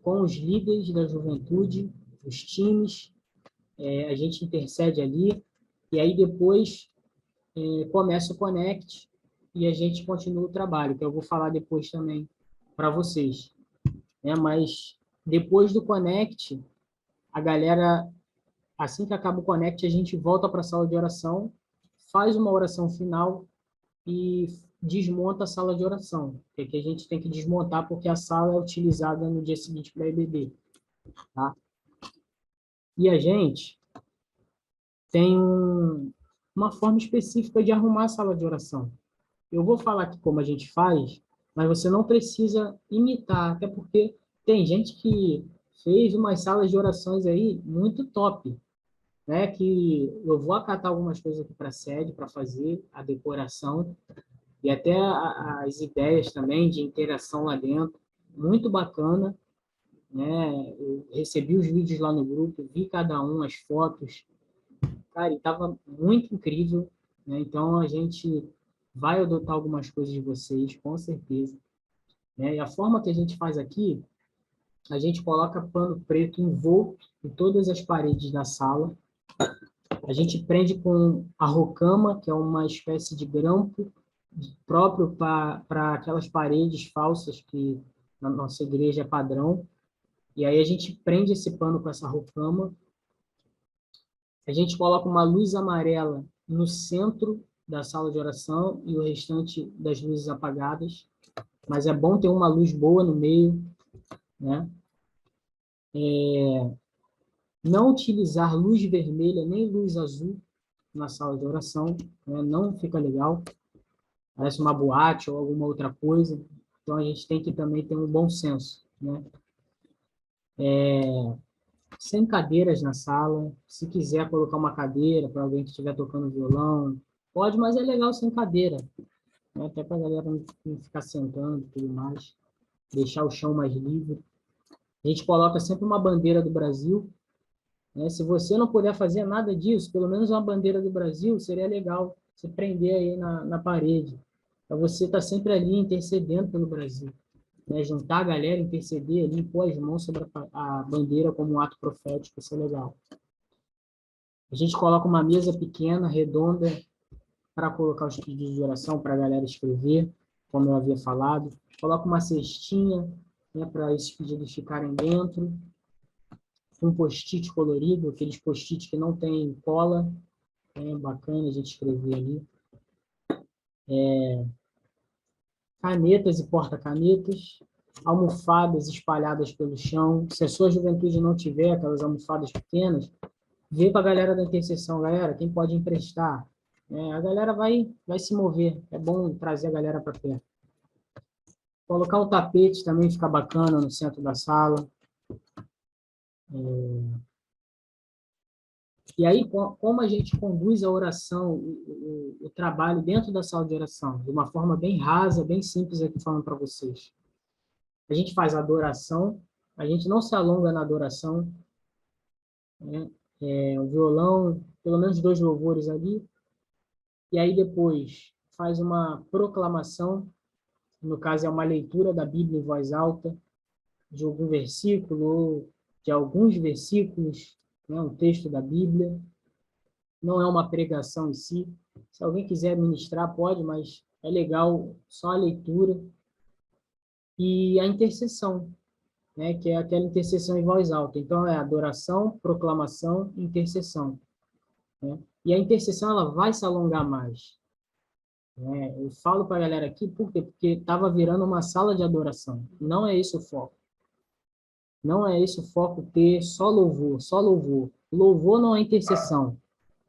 com os líderes da juventude, os times. A gente intercede ali. E aí depois começa o Connect e a gente continua o trabalho, que eu vou falar depois também para vocês. Mas depois do Connect, a galera, assim que acaba o Connect, a gente volta para a sala de oração, faz uma oração final e desmonta a sala de oração, que aqui a gente tem que desmontar porque a sala é utilizada no dia seguinte para EBD. Tá? E a gente tem uma forma específica de arrumar a sala de oração. Eu vou falar aqui como a gente faz, mas você não precisa imitar, até porque tem gente que fez umas salas de orações aí muito top, né? Que eu vou acatar algumas coisas aqui para a sede, para fazer a decoração, e até as ideias também de interação lá dentro, muito bacana, né? Eu recebi os vídeos lá no grupo, vi cada um, as fotos, cara, e estava muito incrível, né? Então a gente vai adotar algumas coisas de vocês, com certeza, né? E a forma que a gente faz aqui, a gente coloca pano preto envolto em todas as paredes da sala, a gente prende com a rocama, que é uma espécie de grampo próprio para aquelas paredes falsas que na nossa igreja é padrão. E aí a gente prende esse pano com essa rocama. A gente coloca uma luz amarela no centro da sala de oração e o restante das luzes apagadas. Mas é bom ter uma luz boa no meio, né? Não utilizar luz vermelha nem luz azul na sala de oração, né? Não fica legal. Parece uma boate ou alguma outra coisa. Então, a gente tem que também ter um bom senso, né? Sem cadeiras na sala. Se quiser colocar uma cadeira para alguém que estiver tocando violão, pode, mas é legal sem cadeira, né? Até para a galera não ficar sentando e tudo mais. Deixar o chão mais livre. A gente coloca sempre uma bandeira do Brasil, né? Se você não puder fazer nada disso, pelo menos uma bandeira do Brasil seria legal você prender aí na parede. Para você estar sempre ali intercedendo pelo Brasil, né? Juntar a galera, interceder ali, pôr as mãos sobre a bandeira como um ato profético, isso é legal. A gente coloca uma mesa pequena, redonda, para colocar os pedidos de oração, para a galera escrever, como eu havia falado. Coloca uma cestinha, né, para esses pedidos ficarem dentro. Um post-it colorido, aqueles post-it que não tem cola, é bacana a gente escrever ali. Canetas e porta-canetas, almofadas espalhadas pelo chão. Se a sua juventude não tiver aquelas almofadas pequenas, vê com a galera da intercessão, galera, quem pode emprestar? A galera vai se mover, é bom trazer a galera para perto. Colocar um tapete também fica bacana no centro da sala. E aí, como a gente conduz a oração, o trabalho dentro da sala de oração, de uma forma bem rasa, bem simples aqui falando para vocês. A gente faz a adoração, a gente não se alonga na adoração, né? O violão, pelo menos 2 louvores ali, e aí depois faz uma proclamação, no caso é uma leitura da Bíblia em voz alta, de algum versículo, ou de alguns versículos, né, um texto da Bíblia. Não é uma pregação em si. Se alguém quiser ministrar, pode, mas é legal só a leitura. E a intercessão, né, que é aquela intercessão em voz alta. Então, é adoração, proclamação e intercessão, né? E a intercessão ela vai se alongar mais, né? Eu falo para a galera aqui, por quê? Porque estava virando uma sala de adoração. Não é esse o foco. Não é esse o foco ter só louvor, só louvor. Louvor não é intercessão.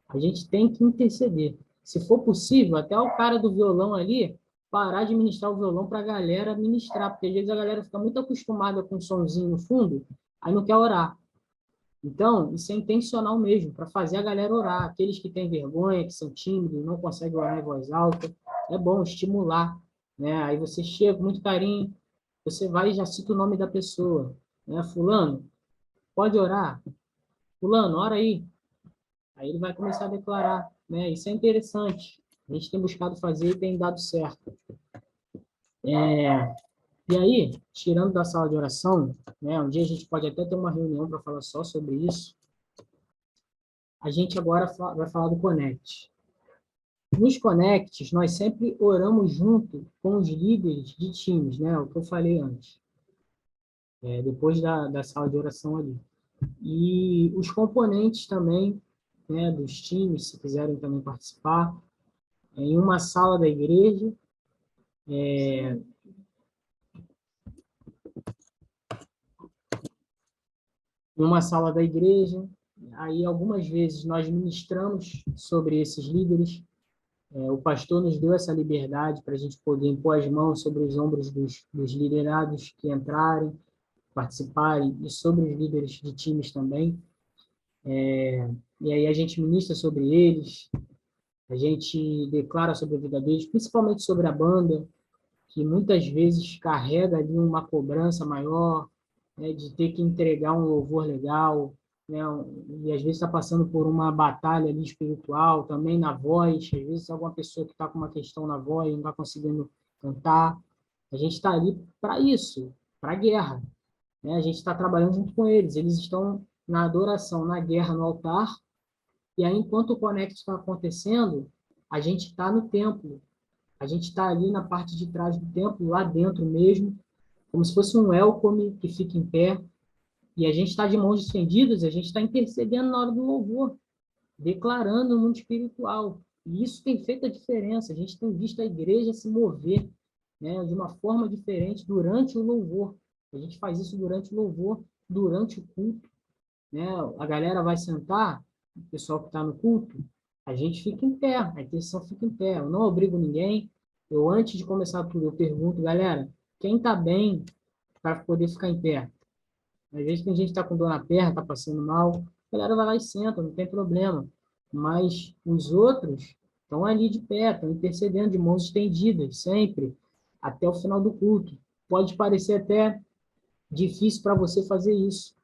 A gente tem que interceder. Se for possível, até o cara do violão ali, parar de ministrar o violão para a galera ministrar, porque às vezes a galera fica muito acostumada com um sonzinho no fundo, aí não quer orar. Então, isso é intencional mesmo, para fazer a galera orar. Aqueles que têm vergonha, que são tímidos, não conseguem orar em voz alta, é bom estimular, né? Aí você chega com muito carinho, você vai e já cita o nome da pessoa, né? Fulano, pode orar? Fulano, ora aí. Aí ele vai começar a declarar, né? Isso é interessante. A gente tem buscado fazer e tem dado certo. E aí, tirando da sala de oração, né? Um dia a gente pode até ter uma reunião para falar só sobre isso. A gente agora vai falar do Connect. Nos Connects, nós sempre oramos junto com os líderes de times, né? O que eu falei antes. Depois da sala de oração ali. E os componentes também, né, dos times, se quiserem também participar, em uma sala da igreja, em uma sala da igreja, aí algumas vezes nós ministramos sobre esses líderes, o pastor nos deu essa liberdade para a gente poder impor as mãos sobre os ombros dos liderados que entrarem, participarem, e sobre os líderes de times também. E aí a gente ministra sobre eles, a gente declara sobre a vida deles, principalmente sobre a banda, que muitas vezes carrega ali uma cobrança maior, né, de ter que entregar um louvor legal, né, e às vezes está passando por uma batalha ali espiritual, também na voz, às vezes alguma pessoa que está com uma questão na voz, não está conseguindo cantar. A gente está ali para isso, para a guerra, né? A gente está trabalhando junto com eles, eles estão na adoração, na guerra, no altar, e aí enquanto o Connect está acontecendo, a gente está no templo, a gente está ali na parte de trás do templo, lá dentro mesmo, como se fosse um welcome que fica em pé, e a gente está de mãos estendidas, a gente está intercedendo na hora do louvor, declarando no mundo espiritual. E isso tem feito a diferença, a gente tem visto a igreja se mover, né, de uma forma diferente durante o louvor. A gente faz isso durante o louvor, durante o culto, né? A galera vai sentar, o pessoal que está no culto, a gente fica em pé, a intercessão fica em pé. Eu não obrigo ninguém. Eu, antes de começar tudo, eu pergunto, galera, quem está bem para poder ficar em pé? Às vezes tem gente que está com dor na perna, está passando mal, a galera vai lá e senta, não tem problema. Mas os outros estão ali de pé, estão intercedendo de mãos estendidas, sempre, até o final do culto. Pode parecer até difícil para você fazer isso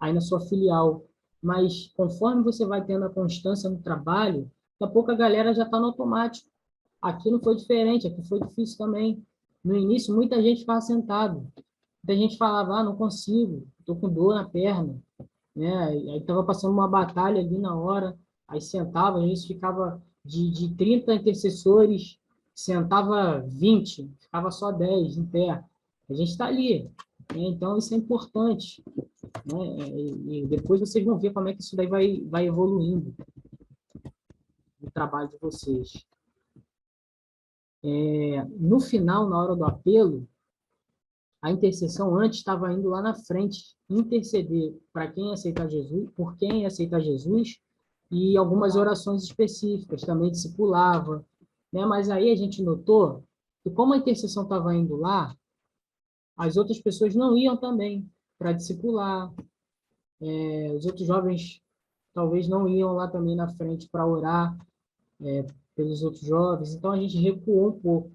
aí na sua filial, mas conforme você vai tendo a constância no trabalho, daqui a pouco a galera já está no automático. Aqui não foi diferente, aqui foi difícil também. No início, muita gente ficava sentado. Muita gente falava, não consigo, estou com dor na perna. Né? Aí estava passando uma batalha ali na hora, aí sentava, a gente ficava de 30 intercessores, sentava 20, ficava só 10 em pé. A gente está ali. Né? Então, isso é importante. Né? E depois vocês vão ver como é que isso daí vai evoluindo no trabalho de vocês. No final, na hora do apelo, a intercessão antes estava indo lá na frente, interceder para quem aceitar Jesus, por quem aceitar Jesus, e algumas orações específicas, também discipulava. Né? Mas aí a gente notou que como a intercessão estava indo lá, as outras pessoas não iam também para discipular. Os outros jovens talvez não iam lá também na frente para orar pelos outros jovens. Então a gente recuou um pouco.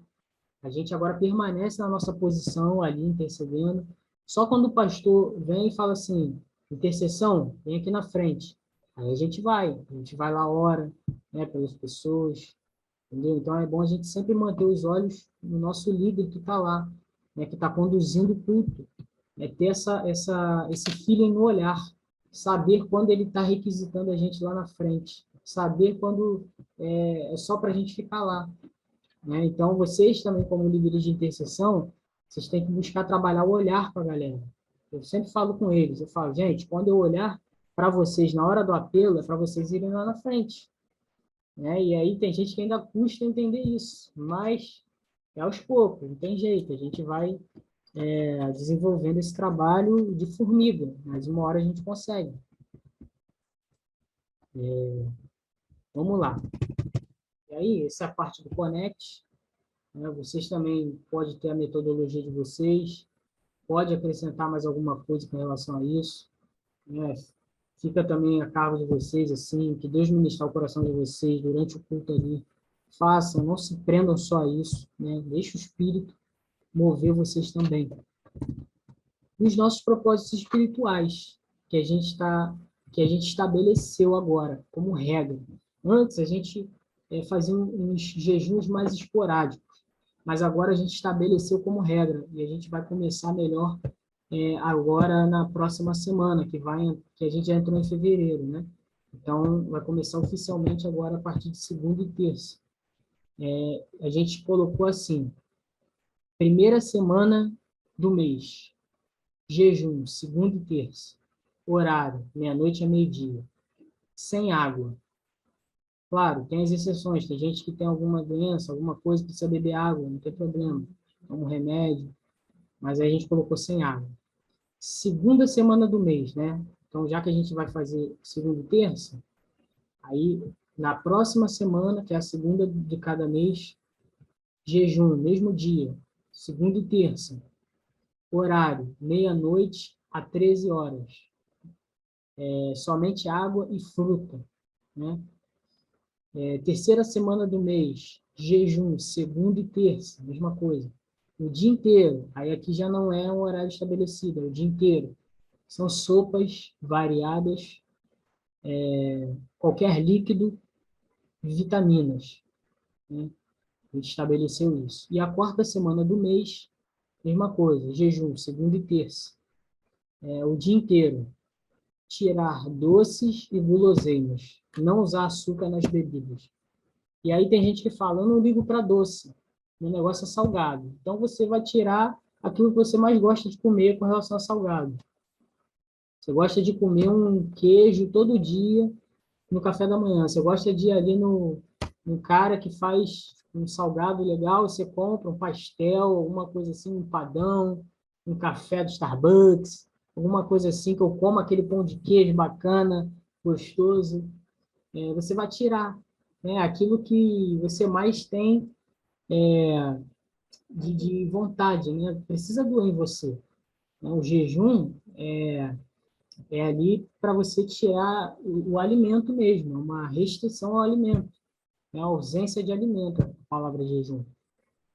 A gente agora permanece na nossa posição ali, intercedendo. Só quando o pastor vem e fala assim, intercessão, vem aqui na frente. Aí a gente vai lá, ora, né, pelas pessoas, entendeu? Então é bom a gente sempre manter os olhos no nosso líder que está lá, né, que está conduzindo o culto. Ter esse feeling no olhar, saber quando ele está requisitando a gente lá na frente, saber quando é só para a gente ficar lá. Né? Então, vocês também, como líderes de intercessão, vocês têm que buscar trabalhar o olhar com a galera. Eu sempre falo com eles, eu falo, gente, quando eu olhar para vocês na hora do apelo, é para vocês irem lá na frente. Né? E aí tem gente que ainda custa entender isso, mas é aos poucos, não tem jeito, a gente vai desenvolvendo esse trabalho de formiga, mas uma hora a gente consegue. Vamos lá. E aí, essa é a parte do Connect. né? Vocês também podem ter a metodologia de vocês, pode acrescentar mais alguma coisa com relação a isso, né? Fica também a cargo de vocês, assim, que Deus ministrar o coração de vocês durante o culto ali. Façam, não se prendam só a isso, né? Deixe o Espírito mover vocês também. E os nossos propósitos espirituais, que a gente estabeleceu agora, como regra. Antes, a gente fazia uns jejuns mais esporádicos, mas agora a gente estabeleceu como regra, e a gente vai começar melhor agora na próxima semana, que a gente já entrou em fevereiro, né? Então, vai começar oficialmente agora a partir de segunda e terça. A gente colocou assim, primeira semana do mês, jejum, segunda e terça, horário, meia-noite a meio-dia, sem água. Claro, tem as exceções, tem gente que tem alguma doença, alguma coisa, precisa beber água, não tem problema, toma um remédio, mas aí a gente colocou sem água. Segunda semana do mês, né? Então, já que a gente vai fazer segunda e terça, aí na próxima semana, que é a segunda de cada mês, jejum, mesmo dia, segunda e terça, horário, meia-noite a 13 horas. Somente água e fruta, né? Terceira semana do mês, jejum, segunda e terça, mesma coisa. O dia inteiro, aí aqui já não é um horário estabelecido, é o dia inteiro. São sopas variadas, qualquer líquido, vitaminas, né? A gente estabeleceu isso. E a quarta semana do mês, mesma coisa, jejum, segunda e terça. O dia inteiro, tirar doces e guloseimas, não usar açúcar nas bebidas. E aí tem gente que fala, eu não ligo para doce, meu negócio é salgado. Então você vai tirar aquilo que você mais gosta de comer com relação a salgado. Você gosta de comer um queijo todo dia no café da manhã. Você gosta de ir ali no cara que faz um salgado legal, você compra um pastel, alguma coisa assim, um padão, um café do Starbucks, alguma coisa assim, que eu como aquele pão de queijo bacana, gostoso. Você vai tirar, né, aquilo que você mais tem de vontade, né? Precisa doer em você. O jejum é ali para você tirar o alimento mesmo, é uma restrição ao alimento, né? A ausência de alimento, a palavra jejum.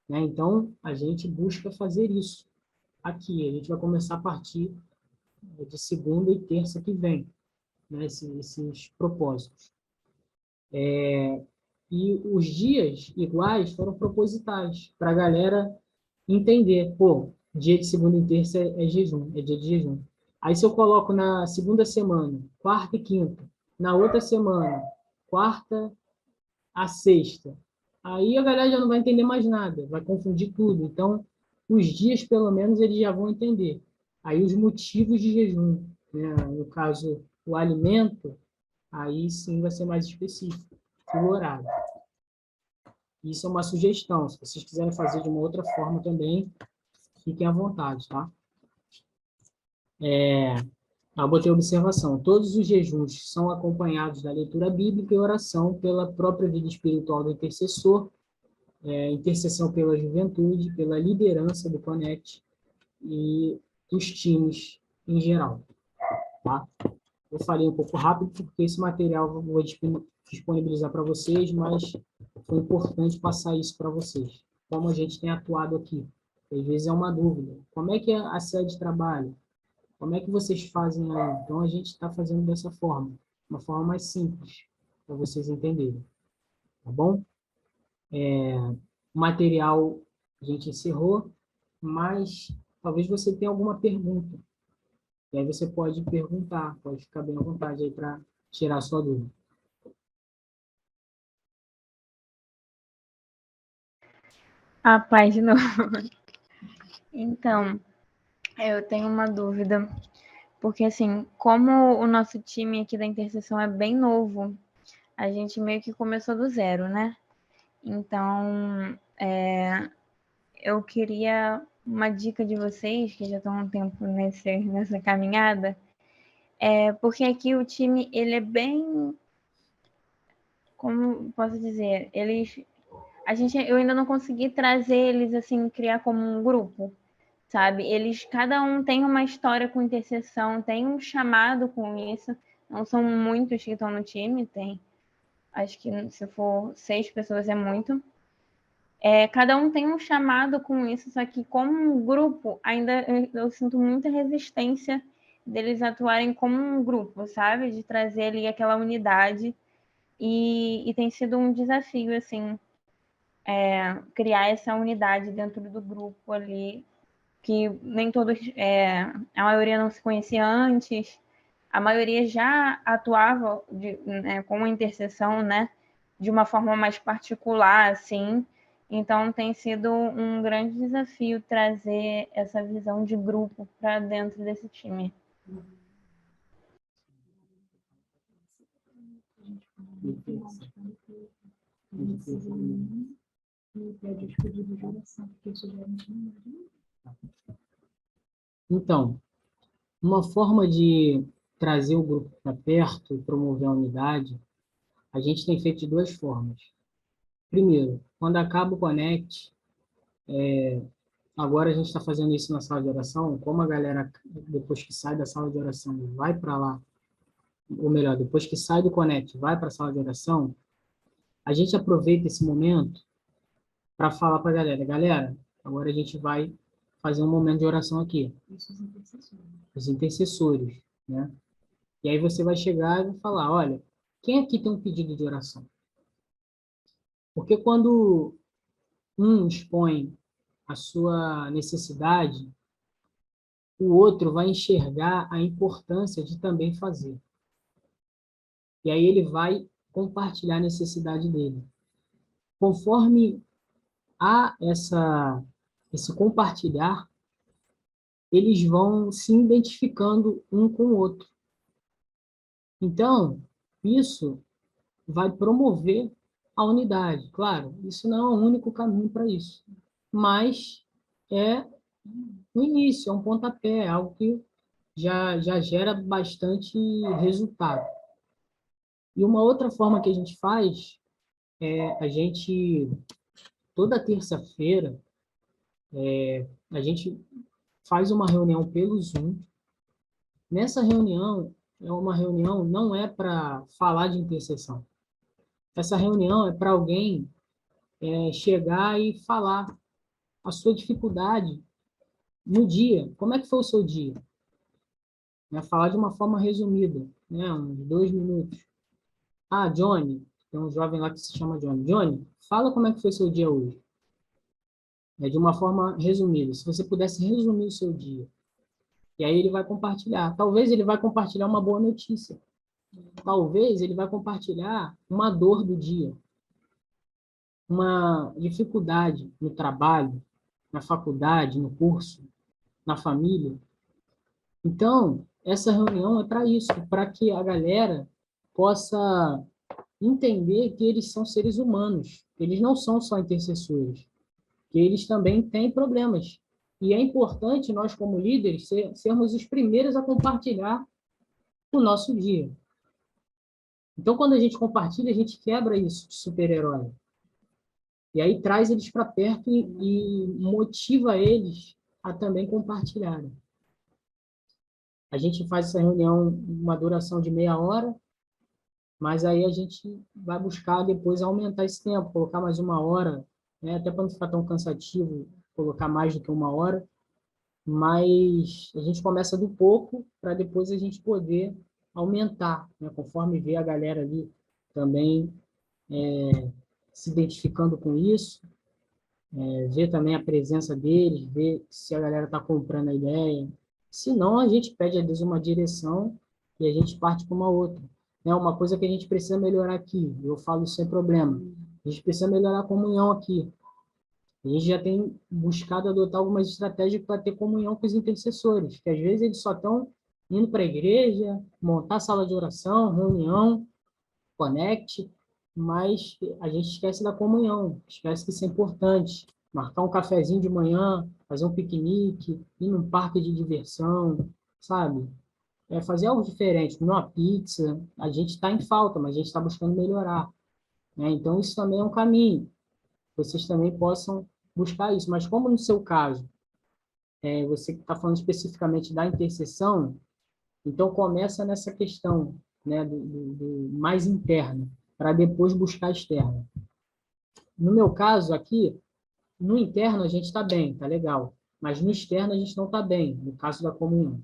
Né? Então, a gente busca fazer isso aqui. A gente vai começar a partir de segunda e terça que vem, né? Esses propósitos. E os dias iguais foram propositais, para a galera entender, pô, dia de segunda e terça é jejum, é dia de jejum. Aí se eu coloco na segunda semana, quarta e quinta, na outra semana, quarta a sexta, aí a galera já não vai entender mais nada, vai confundir tudo. Então, os dias, pelo menos, eles já vão entender. Aí os motivos de jejum, né? No caso, o alimento, aí sim vai ser mais específico, o horário. Isso é uma sugestão. Se vocês quiserem fazer de uma outra forma também, fiquem à vontade, tá? Eu botei observação. Todos os jejuns são acompanhados da leitura bíblica e oração pela própria vida espiritual do intercessor, intercessão pela juventude, pela liderança do Connect e dos times em geral, tá? Eu falei um pouco rápido porque esse material eu vou disponibilizar para vocês, mas foi importante passar isso para vocês. Como a gente tem atuado aqui. Às vezes é uma dúvida. Como é que a sede trabalha? Como é que vocês fazem aí? Então, a gente está fazendo dessa forma. Uma forma mais simples, para vocês entenderem. Tá bom? O material a gente encerrou, mas talvez você tenha alguma pergunta. E aí você pode perguntar, pode ficar bem à vontade aí para tirar a sua dúvida. A paz de novo. Então, eu tenho uma dúvida, porque assim, como o nosso time aqui da intercessão é bem novo, a gente meio que começou do zero, né? Então, eu queria uma dica de vocês, que já estão há um tempo nessa caminhada, porque aqui o time, ele é bem, como posso dizer, eu ainda não consegui trazer eles, assim, criar como um grupo, sabe? Eles, cada um tem uma história com intercessão, tem um chamado com isso. Não são muitos que estão no time, tem. Acho que se for 6 pessoas é muito. Cada um tem um chamado com isso, só que como um grupo, ainda eu sinto muita resistência deles atuarem como um grupo, sabe? De trazer ali aquela unidade. E tem sido um desafio, assim, criar essa unidade dentro do grupo ali, que nem todos, a maioria não se conhecia antes, a maioria já atuava com a intercessão, né, de uma forma mais particular, assim. Então tem sido um grande desafio trazer essa visão de grupo para dentro desse time. Então, uma forma de trazer o grupo para perto e promover a unidade, a gente tem feito de 2 formas. Primeiro, quando acaba o Connect, agora a gente está fazendo isso na sala de oração, como a galera, depois que sai da sala de oração, vai para lá, ou melhor, depois que sai do Connect, vai para a sala de oração, a gente aproveita esse momento para falar para a galera, agora a gente vai fazer um momento de oração aqui. Os intercessores, né? E aí você vai chegar e vai falar, olha, quem aqui tem um pedido de oração? Porque quando um expõe a sua necessidade, o outro vai enxergar a importância de também fazer. E aí ele vai compartilhar a necessidade dele. Conforme há esse compartilhar, eles vão se identificando um com o outro. Então, isso vai promover a unidade. Claro, isso não é o único caminho para isso, mas é um início, é um pontapé, é algo que já gera bastante resultado. E uma outra forma que a gente faz a gente, toda terça-feira, a gente faz uma reunião pelo Zoom. Nessa reunião, uma reunião não é para falar de intercessão. Essa reunião é para alguém chegar e falar a sua dificuldade no dia. Como é que foi o seu dia? Falar de uma forma resumida, uns 2 minutos. Ah, Johnny, tem um jovem lá que se chama Johnny. Johnny, fala como é que foi o seu dia hoje. De uma forma resumida. Se você pudesse resumir o seu dia. E aí ele vai compartilhar. Talvez ele vai compartilhar uma boa notícia. Talvez ele vai compartilhar uma dor do dia. Uma dificuldade no trabalho, na faculdade, no curso, na família. Então, essa reunião é para isso, para que a galera possa entender que eles são seres humanos, eles não são só intercessores, que eles também têm problemas. E é importante nós, como líderes, sermos os primeiros a compartilhar o nosso dia. Então, quando a gente compartilha, a gente quebra isso de super-herói. E aí traz eles para perto e motiva eles a também compartilharem. A gente faz essa reunião uma duração de meia hora, mas aí a gente vai buscar depois aumentar esse tempo, colocar mais 1 hora, até para não ficar tão cansativo, colocar mais do que 1 hora, mas a gente começa do pouco para depois a gente poder aumentar, conforme vê a galera ali também se identificando com isso, ver também a presença deles, ver se a galera está comprando a ideia. Se não, a gente pede a Deus uma direção e a gente parte para uma outra. Uma coisa que a gente precisa melhorar aqui, eu falo sem problema, a gente precisa melhorar a comunhão aqui. A gente já tem buscado adotar algumas estratégias para ter comunhão com os intercessores, que às vezes eles só estão indo para a igreja, montar sala de oração, reunião, connect, mas a gente esquece da comunhão, esquece que isso é importante. Marcar um cafezinho de manhã, fazer um piquenique, ir num parque de diversão, sabe? Fazer algo diferente, comer uma pizza. A gente está em falta, mas a gente está buscando melhorar. Então, isso também é um caminho. vocês também possam buscar isso. Mas como no seu caso, você está falando especificamente da intercessão, então começa nessa questão, né, do mais interno, para depois buscar a externa. No meu caso aqui, no interno a gente está bem, está legal, mas no externo a gente não está bem, no caso da comunhão.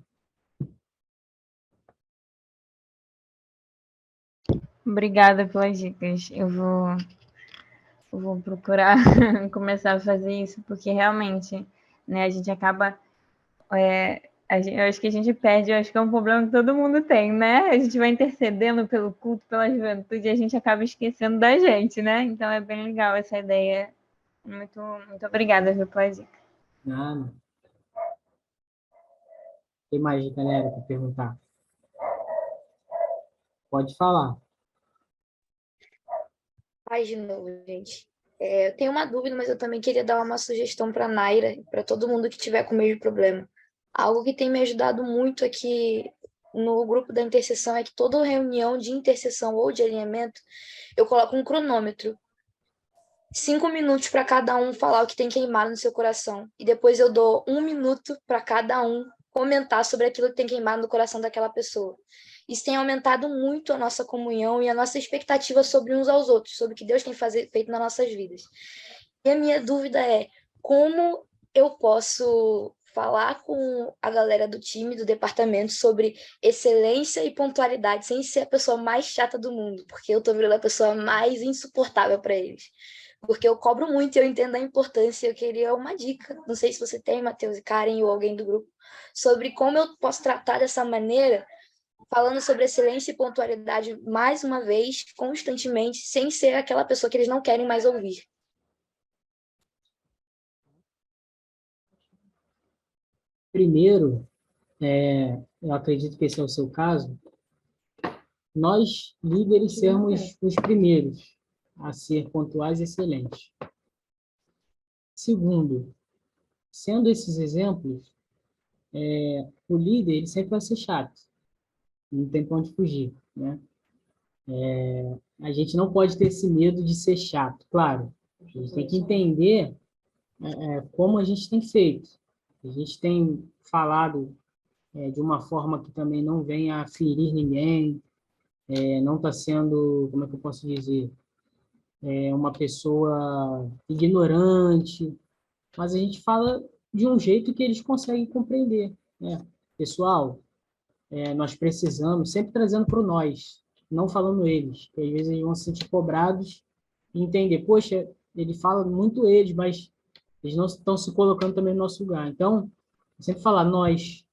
Obrigada pelas dicas. Eu vou procurar começar a fazer isso, porque realmente, né, a gente acaba... eu acho que a gente perde, eu acho que é um problema que todo mundo tem, né? A gente vai intercedendo pelo culto, pela juventude, e a gente acaba esquecendo da gente, né? Então é bem legal essa ideia. Muito, muito obrigada, viu, pela dica. Nada. Tem mais dica, galera, para perguntar? Pode falar. Faz de novo, gente. Eu tenho uma dúvida, mas eu também queria dar uma sugestão para a Naira e para todo mundo que tiver com o mesmo problema. Algo que tem me ajudado muito aqui no grupo da intercessão é que toda reunião de intercessão ou de alinhamento, eu coloco um cronômetro. 5 minutos para cada um falar o que tem queimado no seu coração. E depois eu dou 1 minuto para cada um comentar sobre aquilo que tem queimado no coração daquela pessoa. Isso tem aumentado muito a nossa comunhão e a nossa expectativa sobre uns aos outros, sobre o que Deus tem feito nas nossas vidas. E a minha dúvida é como eu posso falar com a galera do time, do departamento, sobre excelência e pontualidade, sem ser a pessoa mais chata do mundo, porque eu tô virando a pessoa mais insuportável para eles. Porque eu cobro muito e eu entendo a importância. Eu queria uma dica, não sei se você tem, Matheus e Karen, ou alguém do grupo, sobre como eu posso tratar dessa maneira, falando sobre excelência e pontualidade mais uma vez, constantemente, sem ser aquela pessoa que eles não querem mais ouvir. Primeiro, eu acredito que esse é o seu caso, nós, líderes, sermos os primeiros a ser pontuais e excelentes. Segundo, sendo esses exemplos, o líder ele sempre vai ser chato, não tem pra onde fugir, né? A gente não pode ter esse medo de ser chato, claro. A gente tem que entender como a gente tem feito. A gente tem falado de uma forma que também não venha a ferir ninguém, não está sendo, como é que eu posso dizer, uma pessoa ignorante, mas a gente fala de um jeito que eles conseguem compreender, né? Pessoal, nós precisamos, sempre trazendo para o nós, não falando eles, porque às vezes eles vão se sentir cobrados e entender, poxa, ele fala muito eles, mas eles não estão se colocando também no nosso lugar. Então, sempre falar nós,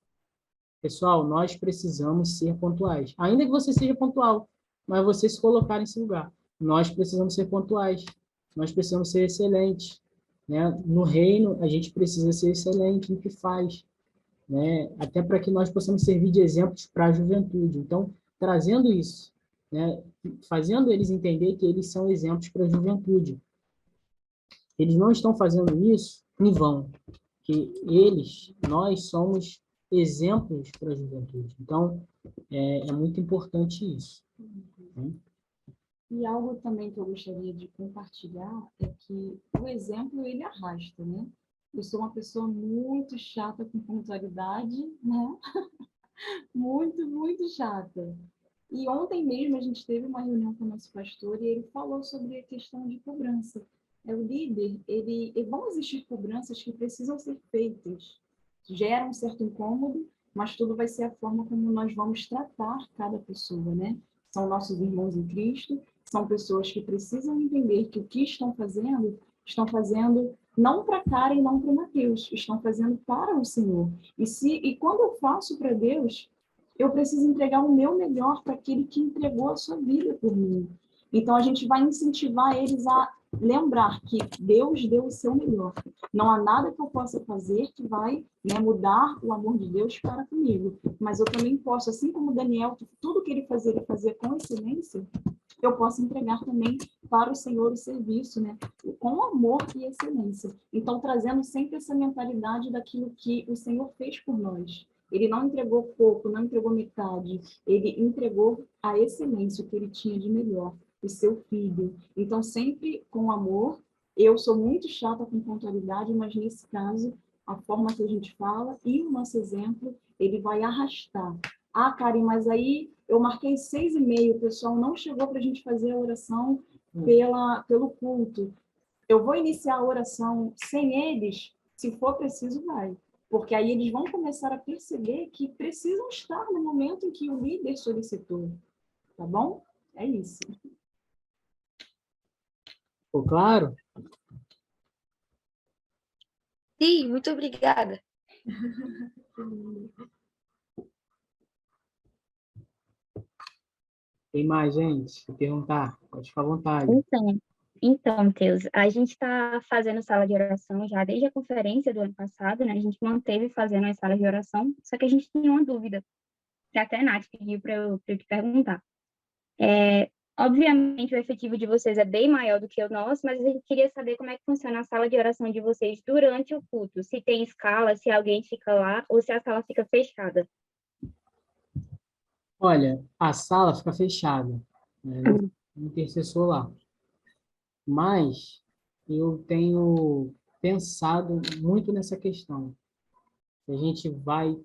pessoal, nós precisamos ser pontuais. Ainda que você seja pontual, mas você se colocar nesse lugar. Nós precisamos ser pontuais, nós precisamos ser excelentes, né? No reino, a gente precisa ser excelente no que faz, né? Até para que nós possamos servir de exemplos para a juventude. Então, trazendo isso, né? Fazendo eles entender que eles são exemplos para a juventude. Eles não estão fazendo isso em vão, que nós somos exemplos para a juventude. Então, é muito importante isso. Né? E algo também que eu gostaria de compartilhar é que o exemplo, ele arrasta, né? Eu sou uma pessoa muito chata com pontualidade, né? Muito, muito chata. E ontem mesmo a gente teve uma reunião com o nosso pastor e ele falou sobre a questão de cobrança. O líder, vão existir cobranças que precisam ser feitas, geram um certo incômodo, mas tudo vai ser a forma como nós vamos tratar cada pessoa, né? São nossos irmãos em Cristo, são pessoas que precisam entender que o que estão fazendo não para Karen, não para Mateus, estão fazendo para o Senhor. E quando eu faço para Deus, eu preciso entregar o meu melhor para aquele que entregou a sua vida por mim. Então, a gente vai incentivar eles a lembrar que Deus deu o seu melhor. Não há nada que eu possa fazer que vai, né, mudar o amor de Deus para comigo. Mas eu também posso, assim como Daniel, tudo que ele fazia com excelência, eu posso entregar também para o Senhor o serviço, né? Com amor e excelência. Então, trazendo sempre essa mentalidade daquilo que o Senhor fez por nós. Ele não entregou pouco, não entregou metade. Ele entregou a excelência, o que ele tinha de melhor, o seu filho. Então, sempre com amor Eu sou muito chata com pontualidade, mas nesse caso, a forma que a gente fala e o nosso exemplo, ele vai arrastar. Ah, Karen, mas aí eu marquei 6h30, o pessoal não chegou para a gente fazer a oração pelo culto. Eu vou iniciar a oração sem eles, se for preciso, vai. Porque aí eles vão começar a perceber que precisam estar no momento em que o líder solicitou. Tá bom? É isso. Ficou claro? Sim, muito obrigada. Tem mais, gente? Vou perguntar. Pode ficar à vontade. Então, Matheus, a gente está fazendo sala de oração já desde a conferência do ano passado, né? A gente manteve fazendo as salas de oração, só que a gente tinha uma dúvida, que até a Nath pediu para eu te perguntar. Obviamente, o efetivo de vocês é bem maior do que o nosso, mas a gente queria saber como é que funciona a sala de oração de vocês durante o culto. Se tem escala, se alguém fica lá, ou se a sala fica fechada. Olha, a sala fica fechada, né? Não tem intercessor lá. Mas eu tenho pensado muito nessa questão. A gente vai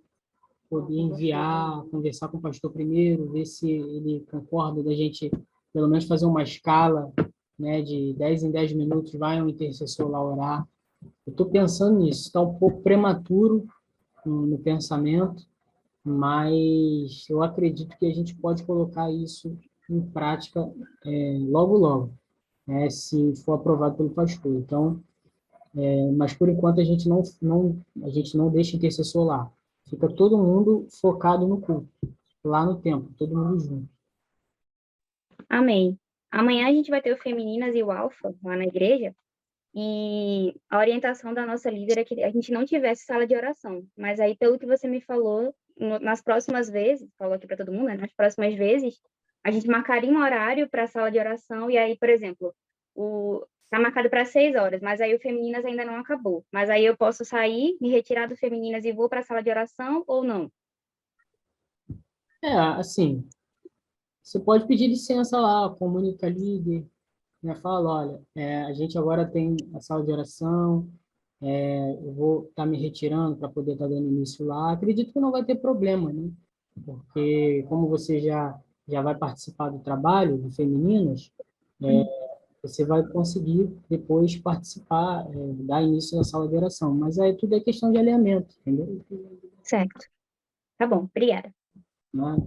poder enviar, conversar com o pastor primeiro, ver se ele concorda da gente, pelo menos, fazer uma escala, né, de 10 em 10 minutos, vai um intercessor lá orar. Eu estou pensando nisso, está um pouco prematuro no pensamento, mas eu acredito que a gente pode colocar isso em prática logo, logo, né, se for aprovado pelo pastor. Então, mas por enquanto a gente não deixa intercessor lá. Fica todo mundo focado no culto, lá no templo, todo mundo junto. Amém. Amanhã a gente vai ter o Femininas e o Alfa lá na igreja, e a orientação da nossa líder é que a gente não tivesse sala de oração. Mas aí, pelo que você me falou, nas próximas vezes, falou aqui para todo mundo, né? Nas próximas vezes, a gente marcaria um horário para a sala de oração, e aí, por exemplo, está marcado para 6 horas, mas aí o Femininas ainda não acabou. Mas aí eu posso sair, me retirar do Femininas e vou para a sala de oração ou não? Assim, você pode pedir licença lá, comunica a líder, né? Fala, olha, a gente agora tem a sala de oração, eu vou estar me retirando para poder estar dando início lá. Acredito que não vai ter problema, né? Porque como você já vai participar do trabalho do Femininas, você vai conseguir depois participar, dar início na sala de oração. Mas aí tudo é questão de alinhamento, entendeu? Certo. Tá bom, obrigada. Né?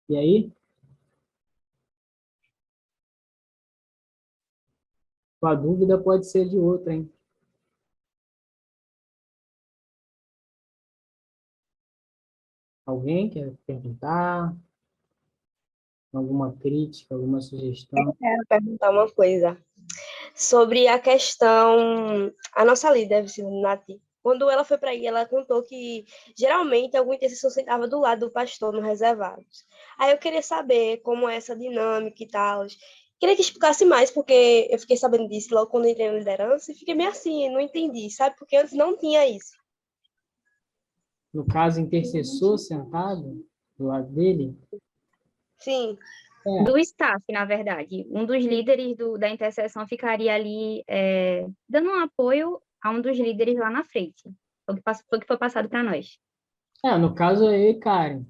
E aí? A dúvida pode ser de outra, hein? Alguém quer perguntar? Alguma crítica, alguma sugestão? Eu quero perguntar uma coisa sobre a questão. A nossa líder, Nath, quando ela foi para aí, ela contou que geralmente alguma intercessão sentava do lado do pastor no reservados. Aí eu queria saber como é essa dinâmica e tal. Queria que explicasse mais, porque eu fiquei sabendo disso logo quando entrei na liderança e fiquei meio assim, não entendi, sabe? Porque antes não tinha isso. No caso, intercessor sentado do lado dele? Sim. Do staff, na verdade. Um dos líderes da intercessão ficaria ali dando um apoio a um dos líderes lá na frente. Foi o que foi passado para nós. No caso, eu e Karen.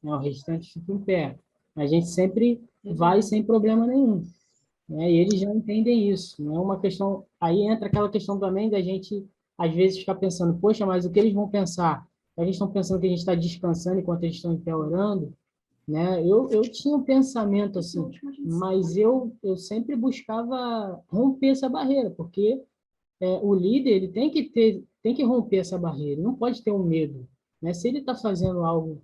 O restante fica em pé. A gente sempre vai sem problema nenhum. Né? E eles já entendem isso. Não é uma questão... Aí entra aquela questão também da gente, às vezes, ficar pensando, poxa, mas o que eles vão pensar? Eles estão pensando que a gente está descansando enquanto eles estão em pé orando, né? Eu tinha um pensamento assim, mas eu sempre buscava romper essa barreira, porque o líder ele tem que romper essa barreira, ele não pode ter um medo, né? Se ele está fazendo algo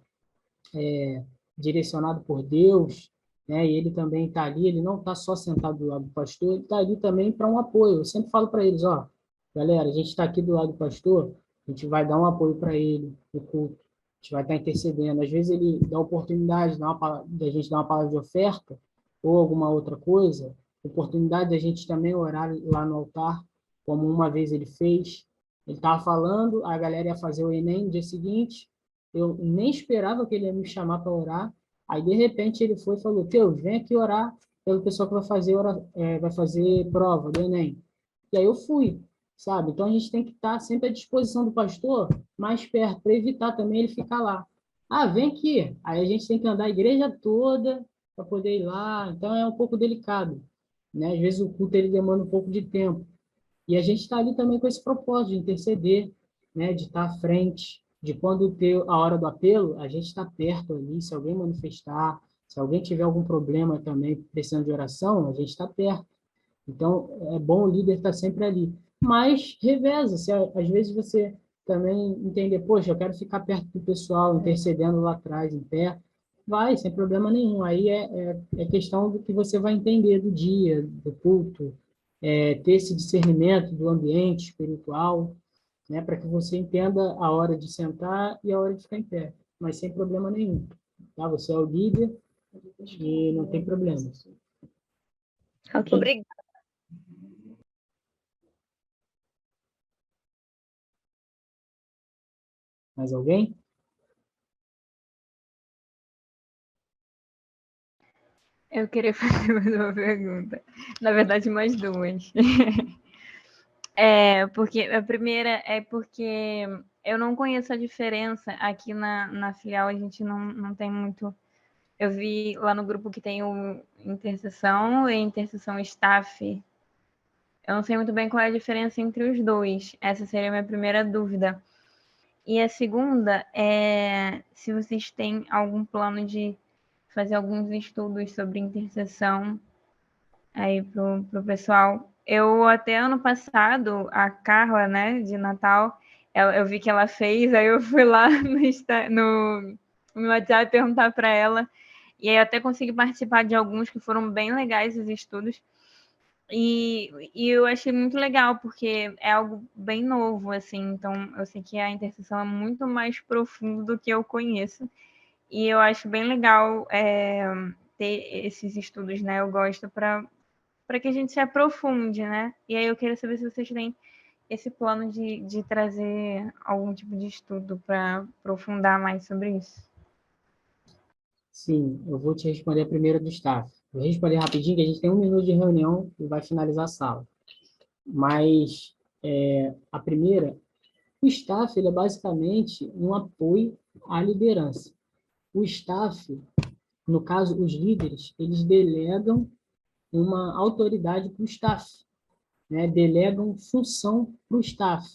direcionado por Deus, né? E ele também está ali, ele não está só sentado do lado do pastor, ele está ali também para um apoio. Eu sempre falo para eles, ó, galera, a gente está aqui do lado do pastor, a gente vai dar um apoio para ele no culto. A gente vai estar intercedendo. Às vezes ele dá oportunidade da gente dar uma palavra de oferta ou alguma outra coisa, oportunidade da gente também orar lá no altar, como uma vez ele fez. Ele estava falando, a galera ia fazer o Enem no dia seguinte, eu nem esperava que ele ia me chamar para orar. Aí, de repente, ele foi e falou, Teus, vem aqui orar pelo pessoal que vai fazer prova do Enem. E aí eu fui, sabe? Então, a gente tem que estar sempre à disposição do pastor, mais perto, para evitar também ele ficar lá. Ah, vem aqui. Aí a gente tem que andar a igreja toda para poder ir lá. Então, é um pouco delicado, né? Às vezes o culto ele demanda um pouco de tempo. E a gente está ali também com esse propósito de interceder, né, de estar à frente, de quando ter a hora do apelo, a gente está perto ali, se alguém manifestar, se alguém tiver algum problema também precisando de oração, a gente está perto. Então, é bom o líder estar sempre ali. Mas reveza, se às vezes você também entender, poxa, eu quero ficar perto do pessoal, intercedendo lá atrás, em pé, vai, sem problema nenhum. Aí é questão do que você vai entender do dia, do culto, ter esse discernimento do ambiente espiritual, né, para que você entenda a hora de sentar e a hora de ficar em pé, mas sem problema nenhum. Tá? Você é o líder e não tem problema. Ok. Obrigada. Mais alguém? Eu queria fazer mais uma pergunta. Na verdade, mais duas. Porque a primeira é porque eu não conheço a diferença. Aqui na filial a gente não tem muito. Eu vi lá no grupo que tem o intercessão e intercessão staff. Eu não sei muito bem qual é a diferença entre os dois. Essa seria a minha primeira dúvida. E a segunda é se vocês têm algum plano de fazer alguns estudos sobre intercessão aí pro pessoal. Eu até ano passado, a Carla, né, de Natal, eu vi que ela fez, aí eu fui lá no WhatsApp perguntar para ela, e aí eu até consegui participar de alguns que foram bem legais os estudos. E eu achei muito legal, porque é algo bem novo, assim, então eu sei que a intercessão é muito mais profundo do que eu conheço, e eu acho bem legal ter esses estudos, né? Eu gosto para que a gente se aprofunde, né? E aí eu queria saber se vocês têm esse plano de trazer algum tipo de estudo para aprofundar mais sobre isso. Sim, eu vou te responder a primeira do staff. Vou responder rapidinho, que a gente tem 1 minuto de reunião e vai finalizar a sala. Mas a primeira, o staff ele é basicamente um apoio à liderança. O staff, no caso, os líderes, eles delegam uma autoridade para o staff, né? Delegam função para o staff,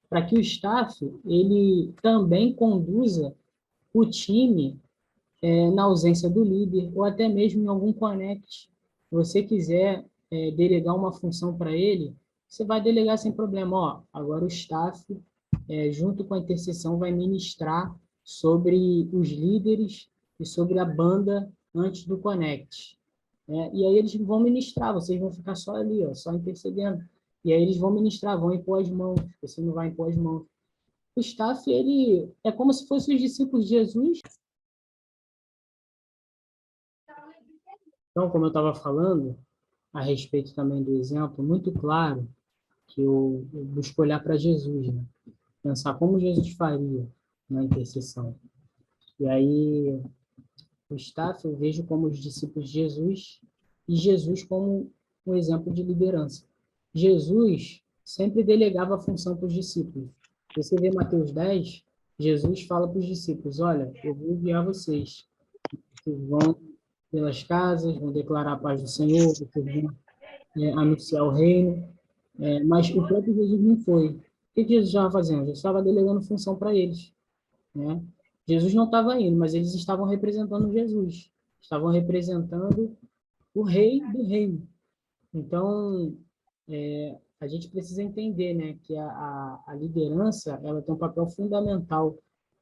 para que o staff ele também conduza o time na ausência do líder, ou até mesmo em algum connect. Se você quiser delegar uma função para ele, você vai delegar sem problema. Ó, agora o staff, junto com a intercessão, vai ministrar sobre os líderes e sobre a banda antes do connect. E aí eles vão ministrar, vocês vão ficar só ali, ó, só intercedendo. E aí eles vão ministrar, vão impor as mãos, você não vai impor as mãos. O staff, ele é como se fossem os discípulos de Jesus. Então, como eu estava falando, a respeito também do exemplo, muito claro que eu busco olhar para Jesus, né? Pensar como Jesus faria na intercessão. E aí, o staff eu vejo como os discípulos de Jesus e Jesus como um exemplo de liderança. Jesus sempre delegava a função para os discípulos. Você vê Mateus 10, Jesus fala para os discípulos, olha, eu vou enviar vocês. Vocês vão pelas casas, vão declarar a paz do Senhor, vocês vão anunciar o reino. Mas o próprio Jesus não foi. O que Jesus estava fazendo? Jesus estava delegando função para eles, né? Jesus não estava indo, mas eles estavam representando Jesus. Estavam representando o rei do reino. Então, a gente precisa entender, né, que a liderança ela tem um papel fundamental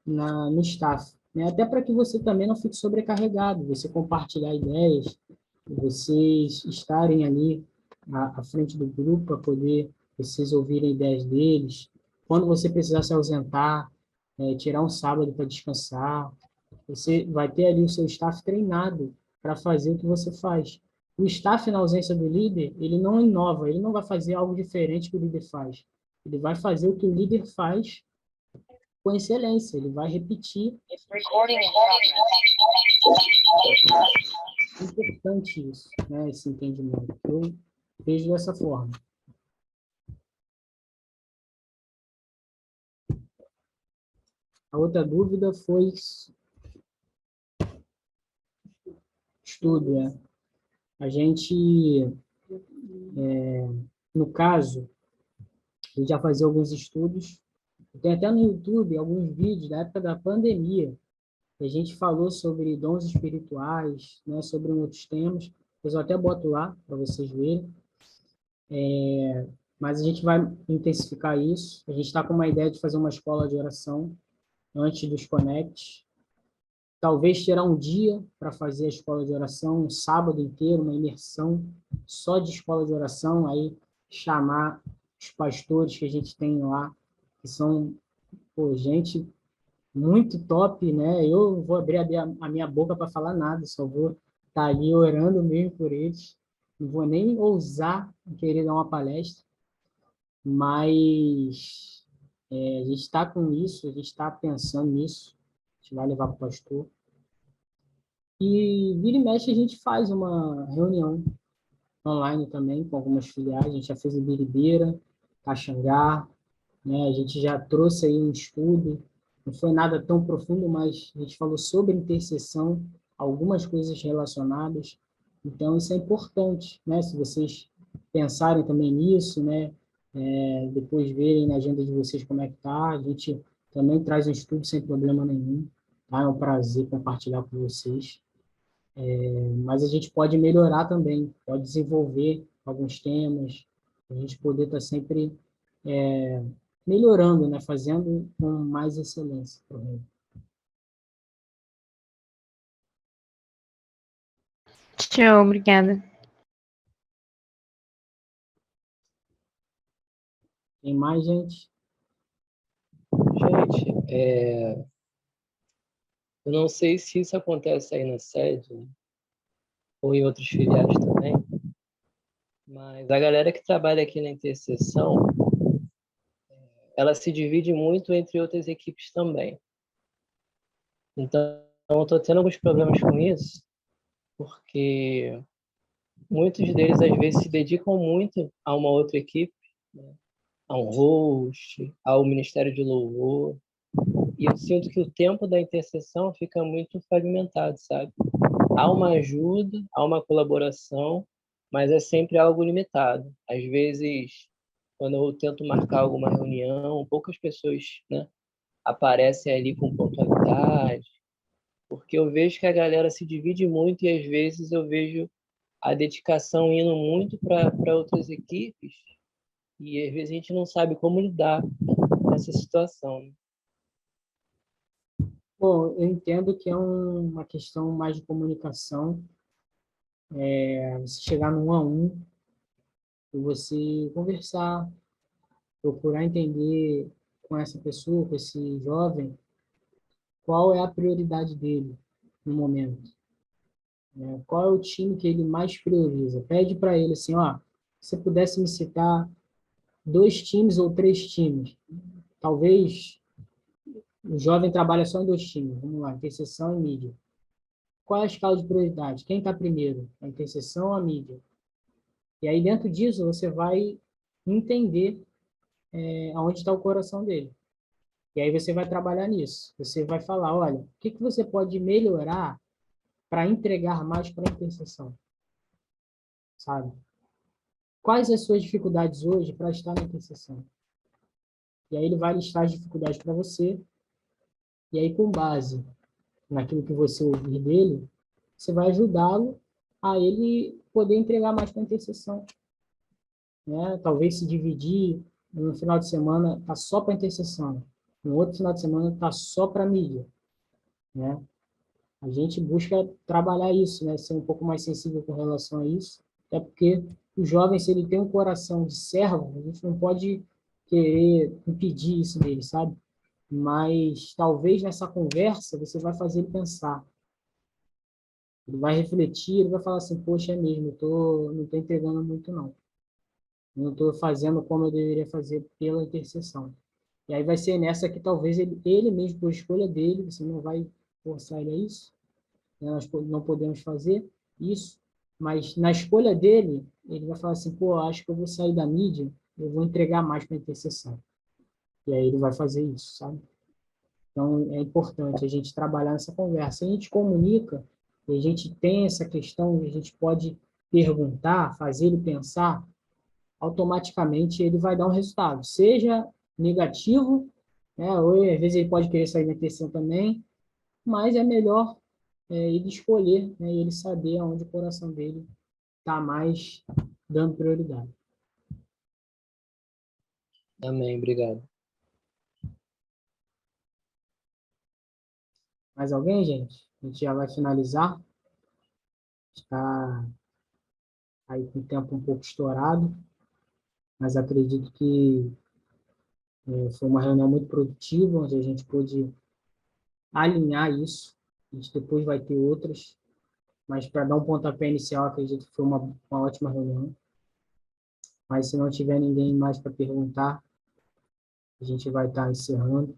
no staff, né? Até para que você também não fique sobrecarregado, você compartilhar ideias, vocês estarem ali à frente do grupo para poder vocês ouvirem ideias deles. Quando você precisar se ausentar, tirar um sábado para descansar, você vai ter ali o seu staff treinado para fazer o que você faz. O staff, na ausência do líder, ele não inova, ele não vai fazer algo diferente que o líder faz. Ele vai fazer o que o líder faz com excelência, ele vai repetir. É importante isso, né, esse entendimento. Eu vejo dessa forma. A outra dúvida foi estudo, né? A gente, no caso, a gente já fazia alguns estudos. Tem até no YouTube alguns vídeos da época da pandemia, que a gente falou sobre dons espirituais, né, sobre outros temas. Eu até boto lá para vocês verem. Mas a gente vai intensificar isso. A gente está com uma ideia de fazer uma escola de oração antes dos Connect. Talvez tirar um dia para fazer a escola de oração, um sábado inteiro, uma imersão só de escola de oração, aí chamar os pastores que a gente tem lá, que são, gente muito top, né? Eu vou abrir a minha boca para falar nada, só vou estar ali orando mesmo por eles. Não vou nem ousar querer dar uma palestra, mas a gente está com isso, a gente está pensando nisso, a gente vai levar para o pastor. E vira e mexe a gente faz uma reunião online também com algumas filiais, a gente já fez em Biribeira, Caxangá, né? A gente já trouxe aí um estudo, não foi nada tão profundo, mas a gente falou sobre intercessão, algumas coisas relacionadas, então isso é importante, né? Se vocês pensarem também nisso, né? Depois verem na agenda de vocês como é que tá, a gente também traz um estudo sem problema nenhum, tá? É um prazer compartilhar com vocês. Mas a gente pode melhorar também, pode desenvolver alguns temas, a gente poder estar sempre melhorando, né? Fazendo com mais excelência para o reino. Show, obrigada. Tem mais, gente? Gente, eu não sei se isso acontece aí na sede, né? Ou em outros filiais também, mas a galera que trabalha aqui na intercessão, ela se divide muito entre outras equipes também. Então, eu estou tendo alguns problemas com isso, porque muitos deles, às vezes, se dedicam muito a uma outra equipe, né? A um host, ao Ministério de Louvor, e eu sinto que o tempo da intercessão fica muito fragmentado, sabe? Há uma ajuda, há uma colaboração, mas é sempre algo limitado. Às vezes, quando eu tento marcar alguma reunião, poucas pessoas, né, aparecem ali com pontualidade, porque eu vejo que a galera se divide muito e às vezes eu vejo a dedicação indo muito para outras equipes e às vezes a gente não sabe como lidar com essa situação, né? Bom, eu entendo que é uma questão mais de comunicação, você chegar no 1 a 1 e você conversar, procurar entender com essa pessoa, com esse jovem, qual é a prioridade dele no momento. Qual é o time que ele mais prioriza? Pede para ele assim, ó, se você pudesse me citar 2 times ou 3 times, talvez o jovem trabalha só em 2 times, vamos lá, intercessão e mídia. Qual é a escala de prioridade? Quem está primeiro? A intercessão ou a mídia? E aí, dentro disso, você vai entender aonde está o coração dele. E aí você vai trabalhar nisso. Você vai falar, olha, o que você pode melhorar para entregar mais para a intercessão? Sabe? Quais as suas dificuldades hoje para estar na intercessão? E aí ele vai listar as dificuldades para você. E aí, com base naquilo que você ouvir dele, você vai ajudá-lo a ele poder entregar mais para a intercessão. Né? Talvez se dividir, no final de semana está só para intercessão, no outro final de semana está só para mídia. Né? A gente busca trabalhar isso, né? Ser um pouco mais sensível com relação a isso, até porque o jovem, se ele tem um coração de servo, a gente não pode querer impedir isso dele, sabe? Mas talvez nessa conversa você vai fazer ele pensar. Ele vai refletir, ele vai falar assim, poxa, é mesmo, não estou entregando muito, não. Não estou fazendo como eu deveria fazer pela intercessão. E aí vai ser nessa que talvez ele mesmo, por escolha dele, você não vai forçar ele a isso, né? Nós não podemos fazer isso, mas na escolha dele, ele vai falar assim, pô, acho que eu vou sair da mídia, eu vou entregar mais para a intercessão. E aí ele vai fazer isso, sabe? Então, é importante a gente trabalhar nessa conversa. A gente comunica, e a gente tem essa questão, a gente pode perguntar, fazer ele pensar, automaticamente ele vai dar um resultado, seja negativo, né, ou às vezes ele pode querer sair da intercessão também, mas é melhor ele escolher, né, e ele saber aonde o coração dele está mais dando prioridade. Amém, obrigado. Mais alguém, gente? A gente já vai finalizar. Está aí com o tempo um pouco estourado, mas acredito que foi uma reunião muito produtiva, onde a gente pôde alinhar isso. A gente depois vai ter outras, mas para dar um pontapé inicial, acredito que foi uma ótima reunião. Mas se não tiver ninguém mais para perguntar, a gente vai estar encerrando.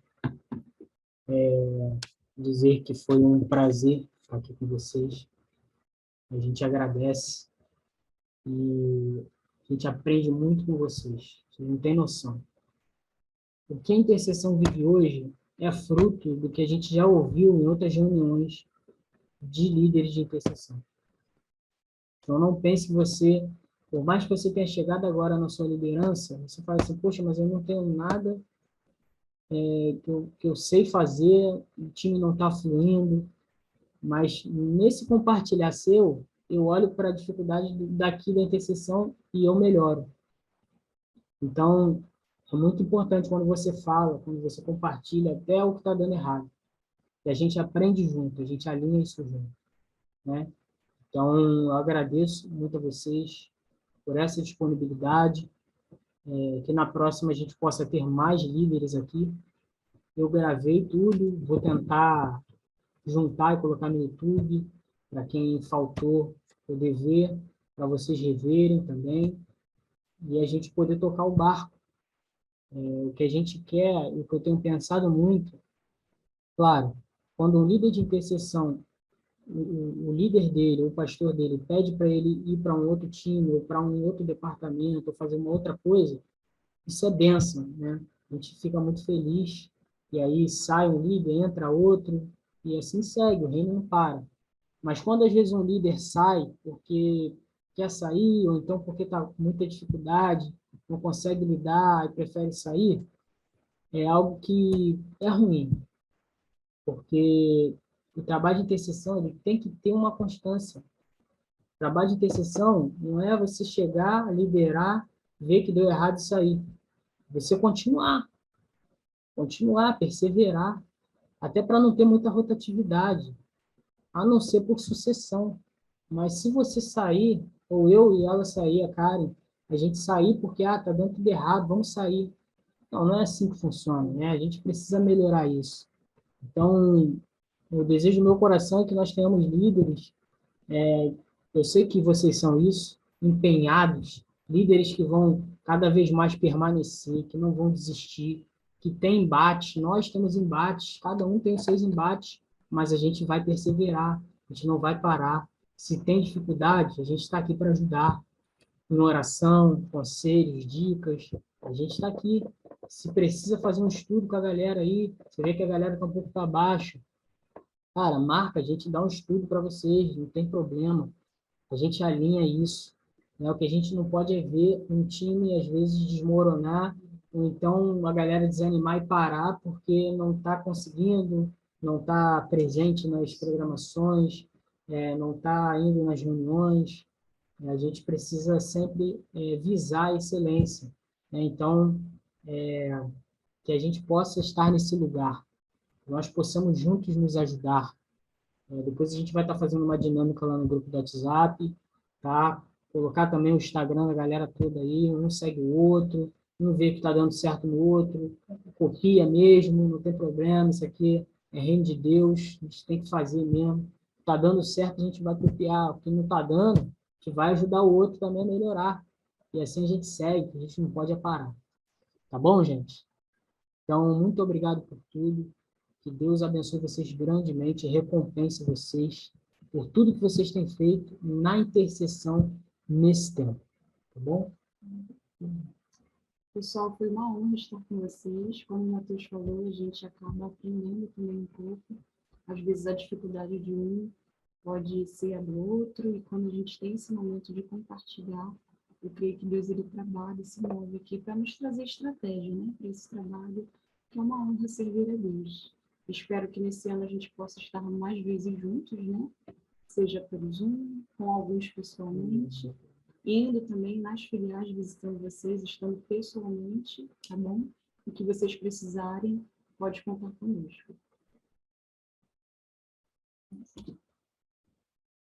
Dizer que foi um prazer estar aqui com vocês. A gente agradece e a gente aprende muito com vocês. Vocês não têm noção. O que a intercessão vive hoje é fruto do que a gente já ouviu em outras reuniões de líderes de intercessão. Então, não pense que você, por mais que você tenha chegado agora na sua liderança, você fala assim, poxa, mas eu não tenho nada que eu sei fazer, o time não está fluindo, mas nesse compartilhar seu, eu olho para a dificuldade daqui da intercessão e eu melhoro. Então, é muito importante quando você fala, quando você compartilha até o que está dando errado. E a gente aprende junto, a gente alinha isso junto, né? Então, eu agradeço muito a vocês por essa disponibilidade, que na próxima a gente possa ter mais líderes aqui. Eu gravei tudo, vou tentar juntar e colocar no YouTube, para quem faltou poder ver, para vocês reverem também, e a gente poder tocar o barco. O que a gente quer, o que eu tenho pensado muito, claro, quando um líder de intercessão, o líder dele, o pastor dele, pede para ele ir para um outro time, ou para um outro departamento, ou fazer uma outra coisa, isso é bênção, né? A gente fica muito feliz, e aí sai um líder, entra outro, e assim segue, o reino não para. Mas quando às vezes um líder sai porque quer sair, ou então porque está com muita dificuldade, não consegue lidar e prefere sair, é algo que é ruim, porque o trabalho de intercessão ele tem que ter uma constância. O trabalho de intercessão não é você chegar, liderar, ver que deu errado e sair. Você continuar, perseverar, até para não ter muita rotatividade, a não ser por sucessão. Mas se você sair, ou eu e ela sair, a Karen, a gente sair porque, tá dando tudo errado, vamos sair. Não é assim que funciona, né? A gente precisa melhorar isso. Então, o desejo do meu coração é que nós tenhamos líderes, eu sei que vocês são isso, empenhados, líderes que vão cada vez mais permanecer, que não vão desistir, que tem embate, nós temos embates, cada um tem os seus embates, mas a gente vai perseverar, a gente não vai parar. Se tem dificuldade, a gente está aqui para ajudar, em oração, conselhos, dicas, a gente está aqui. Se precisa fazer um estudo com a galera aí, você vê que a galera está um pouco para baixo, cara, marca, a gente dá um estudo para vocês, não tem problema. A gente alinha isso. Né? O que a gente não pode é ver um time, às vezes, desmoronar, ou então a galera desanimar e parar porque não está conseguindo, não está presente nas programações, não está indo nas reuniões. A gente precisa sempre visar a excelência. Né? Então, que a gente possa estar nesse lugar, nós possamos juntos nos ajudar. Depois a gente vai estar fazendo uma dinâmica lá no grupo do WhatsApp, tá? Colocar também o Instagram da galera toda aí, um segue o outro, um vê que está dando certo no outro, copia mesmo, não tem problema, isso aqui é reino de Deus, a gente tem que fazer mesmo. Está dando certo, a gente vai copiar, o que não está dando, a gente vai ajudar o outro também a melhorar. E assim a gente segue, a gente não pode parar. Tá bom, gente? Então, muito obrigado por tudo. Que Deus abençoe vocês grandemente e recompense vocês por tudo que vocês têm feito na intercessão nesse tempo. Tá bom? Pessoal, foi uma honra estar com vocês. Como o Matheus falou, a gente acaba aprendendo também um pouco. Às vezes a dificuldade de um pode ser a do outro, e quando a gente tem esse momento de compartilhar, eu creio que Deus ele trabalha e se move aqui para nos trazer estratégia, né, para esse trabalho, que é uma honra servir a Deus. Espero que nesse ano a gente possa estar mais vezes juntos, né? Seja pelo Zoom, com alguns pessoalmente, indo também nas filiais, visitando vocês, estando pessoalmente, tá bom? O que vocês precisarem, pode contar conosco.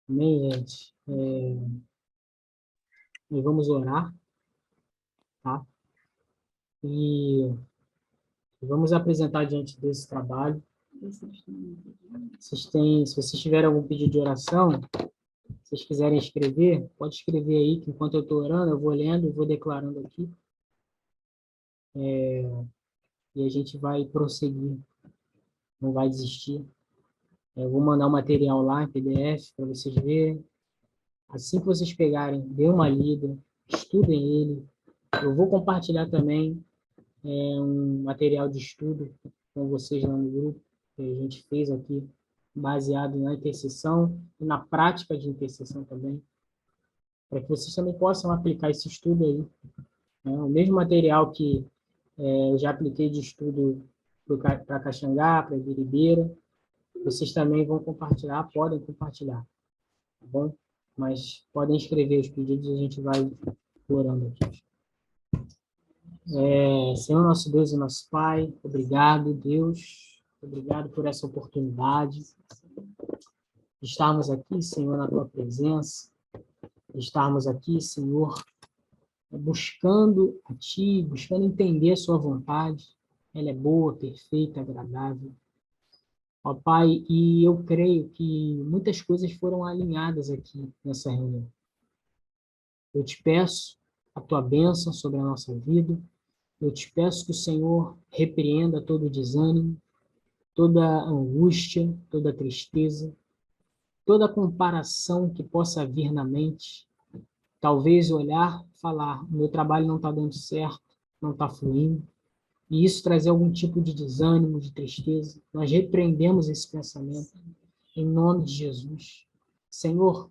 Amém, gente. Nós vamos orar, tá? E vamos apresentar diante desse trabalho. Se vocês tiverem algum pedido de oração, se vocês quiserem escrever, pode escrever aí, que enquanto eu estou orando, eu vou lendo e vou declarando aqui. E a gente vai prosseguir, não vai desistir. Eu vou mandar o material lá em PDF para vocês verem. Assim que vocês pegarem, dê uma lida, estudem ele. Eu vou compartilhar também um material de estudo com vocês lá no grupo, que a gente fez aqui, baseado na intercessão e na prática de intercessão também, para que vocês também possam aplicar esse estudo aí. O mesmo material que eu já apliquei de estudo para Caxangá, para Ibiribeira, vocês também vão compartilhar, podem compartilhar, tá bom? Mas podem escrever os pedidos e a gente vai orando aqui. Senhor, nosso Deus e nosso Pai, obrigado, Deus, obrigado por essa oportunidade de estarmos aqui, Senhor, na Tua presença, de estarmos aqui, Senhor, buscando a Ti, buscando entender a Sua vontade. Ela é boa, perfeita, agradável. Ó Pai, e eu creio que muitas coisas foram alinhadas aqui nessa reunião. Eu te peço a Tua bênção sobre a nossa vida. Eu te peço que o Senhor repreenda todo desânimo, toda angústia, toda tristeza, toda comparação que possa vir na mente. Talvez olhar, falar, o meu trabalho não está dando certo, não está fluindo, e isso trazer algum tipo de desânimo, de tristeza. Nós repreendemos esse pensamento em nome de Jesus. Senhor,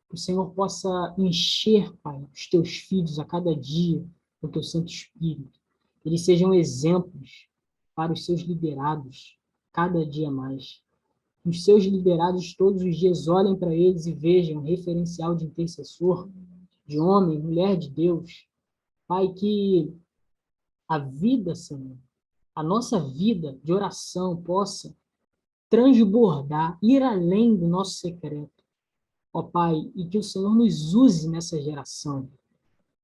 que o Senhor possa encher, Pai, os teus filhos a cada dia com o teu Santo Espírito. Eles sejam exemplos para os seus liderados cada dia mais. Os seus liderados todos os dias olhem para eles e vejam um referencial de intercessor, de homem, mulher de Deus. Pai, que a vida, Senhor, a nossa vida de oração possa transbordar, ir além do nosso secreto. Ó Pai, e que o Senhor nos use nessa geração,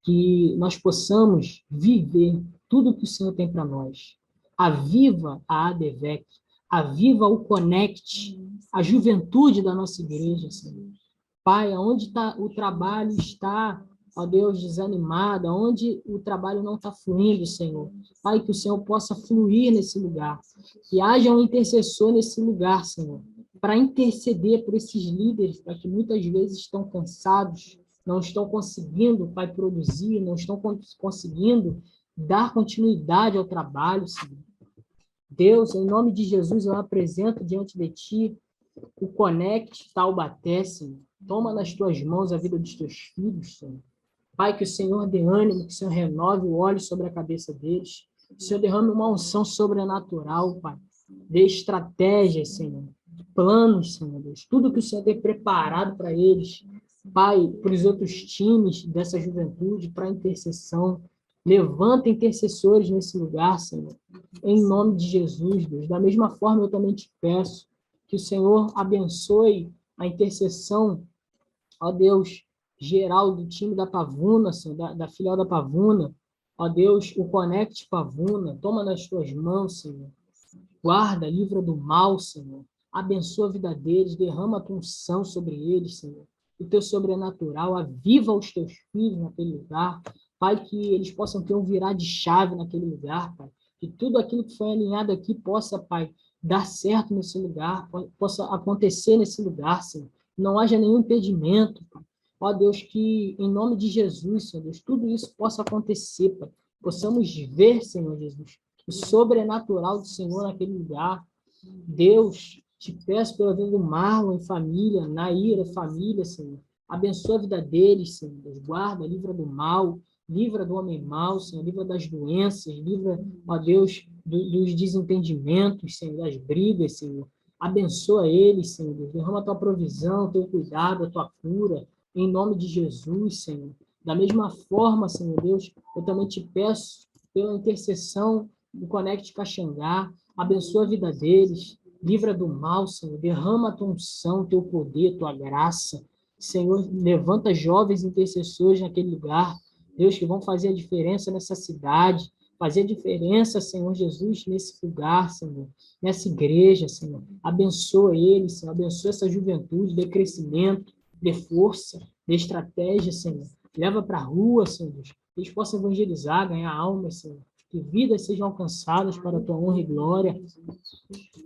que nós possamos viver tudo que o Senhor tem para nós. Aviva a ADVEC, aviva o Connect, a juventude da nossa igreja, Senhor. Pai, aonde o trabalho está, ó Deus, desanimado, aonde o trabalho não está fluindo, Senhor. Pai, que o Senhor possa fluir nesse lugar, que haja um intercessor nesse lugar, Senhor, para interceder por esses líderes, para que muitas vezes estão cansados, não estão conseguindo, Pai, produzir, não estão conseguindo dar continuidade ao trabalho, Senhor. Deus, em nome de Jesus, eu apresento diante de Ti o Connect Taubaté, Senhor. Toma nas Tuas mãos a vida dos Teus filhos, Senhor. Pai, que o Senhor dê ânimo, que o Senhor renove o óleo sobre a cabeça deles. Que o Senhor derrame uma unção sobrenatural, Pai. Dê estratégias, Senhor. Planos, Senhor Deus. Tudo que o Senhor tem preparado para eles. Pai, para os outros times dessa juventude, para a intercessão. Levanta intercessores nesse lugar, Senhor. Em nome de Jesus, Deus. Da mesma forma, eu também te peço que o Senhor abençoe a intercessão, ó Deus, geral do time da Pavuna, Senhor, da filial da Pavuna. Ó Deus, o Connect Pavuna. Toma nas tuas mãos, Senhor. Guarda, livra do mal, Senhor. Abençoa a vida deles, derrama a tua unção sobre eles, Senhor. O teu sobrenatural, aviva os teus filhos naquele lugar. Pai, que eles possam ter um virar de chave naquele lugar, Pai. Que tudo aquilo que foi alinhado aqui possa, Pai, dar certo nesse lugar, possa acontecer nesse lugar, Senhor. Não haja nenhum impedimento, Pai. Ó Deus, que em nome de Jesus, Senhor Deus, tudo isso possa acontecer, Pai. Possamos ver, Senhor Jesus, o sobrenatural do Senhor naquele lugar. Deus, te peço pela vida do Marlon e família, Naira, família, Senhor. Abençoa a vida deles, Senhor Deus. Guarda, livra do mal, livra do homem mau, Senhor. Livra das doenças, livra, ó Deus, dos desentendimentos, Senhor, das brigas, Senhor. Abençoa eles, Senhor Deus. Derrama a tua provisão, teu cuidado, a tua cura, em nome de Jesus, Senhor. Da mesma forma, Senhor Deus, eu também te peço pela intercessão do Conect Caxangá, abençoa a vida deles, livra do mal, Senhor, derrama a tua unção, teu poder, tua graça, Senhor, levanta jovens intercessores naquele lugar, Deus, que vão fazer a diferença nessa cidade, fazer a diferença, Senhor Jesus, nesse lugar, Senhor, nessa igreja, Senhor, abençoa eles, Senhor, abençoa essa juventude, dê crescimento, dê força, dê estratégia, Senhor, leva para a rua, Senhor, que eles possam evangelizar, ganhar almas, Senhor, que vidas sejam alcançadas para a tua honra e glória.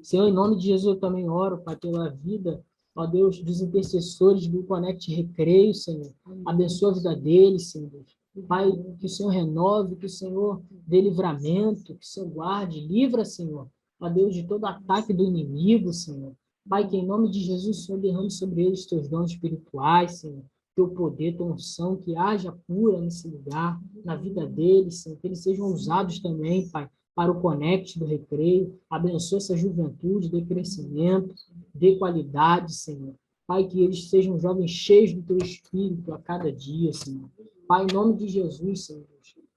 Senhor, em nome de Jesus eu também oro, Pai, pela vida, ó Deus, dos intercessores do Conect Recreio, Senhor. Abençoa a vida deles, Senhor. Pai, que o Senhor renove, que o Senhor dê livramento, que o Senhor guarde, livra, Senhor, ó Deus, de todo ataque do inimigo, Senhor. Pai, que em nome de Jesus o Senhor derrame sobre eles teus dons espirituais, Senhor. Teu poder, tua unção, que haja cura nesse lugar, na vida deles, Senhor, que eles sejam usados também, Pai, para o Conect do Recreio. Abençoa essa juventude, dê crescimento, dê qualidade, Senhor. Pai, que eles sejam jovens cheios do teu Espírito a cada dia, Senhor. Pai, em nome de Jesus, Senhor,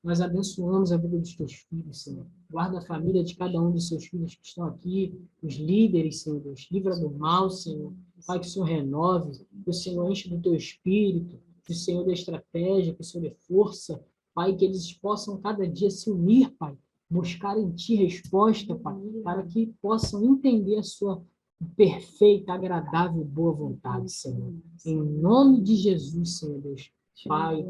nós abençoamos a vida dos teus filhos, Senhor. Guarda a família de cada um dos seus filhos que estão aqui, os líderes, Senhor Deus. Livra do mal, Senhor. Pai, que o Senhor renove, que o Senhor enche do teu Espírito, que o Senhor dê estratégia, que o Senhor dê força. Pai, que eles possam cada dia se unir, Pai, buscar em Ti resposta, Pai, para que possam entender a sua perfeita, agradável, boa vontade, Senhor. Em nome de Jesus, Senhor Deus. Pai,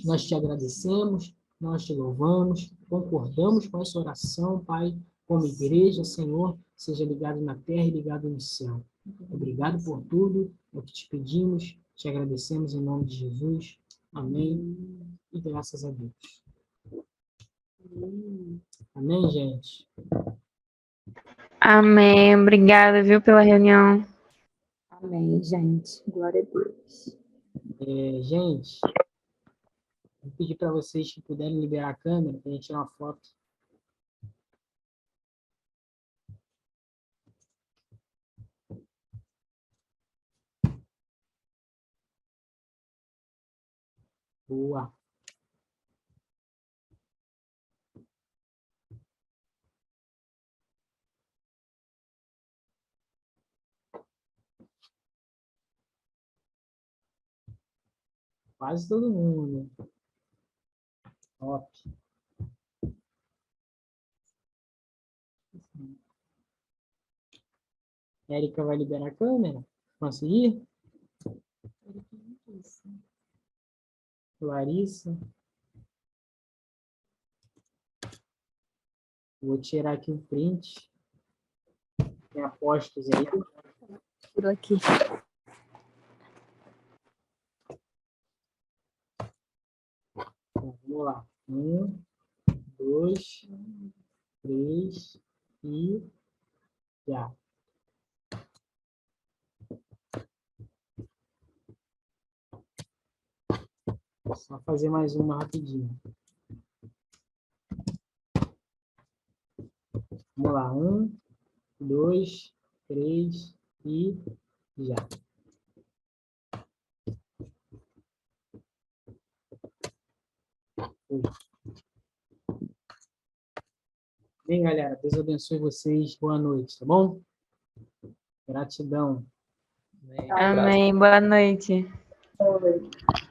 nós te agradecemos, nós te louvamos, concordamos com essa oração, Pai, como igreja, Senhor, seja ligado na terra e ligado no céu. Obrigado por tudo, é o que te pedimos, te agradecemos em nome de Jesus. Amém. E graças a Deus. Amém, gente? Amém. Obrigada, viu, pela reunião. Amém, gente. Glória a Deus. Gente, vou pedir para vocês que puderem liberar a câmera para a gente tirar uma foto. Boa. Quase todo mundo. Top. Érica vai liberar a câmera? Conseguir? Larissa. Vou tirar aqui um print. Tem apostas aí. Por aqui. Então, vamos lá. 1, 2, 3 e já. Só fazer mais uma rapidinho. Vamos lá. 1, 2, 3 e já. Bem, galera, Deus abençoe vocês. Boa noite, tá bom? Gratidão. Amém. Boa noite. Oi.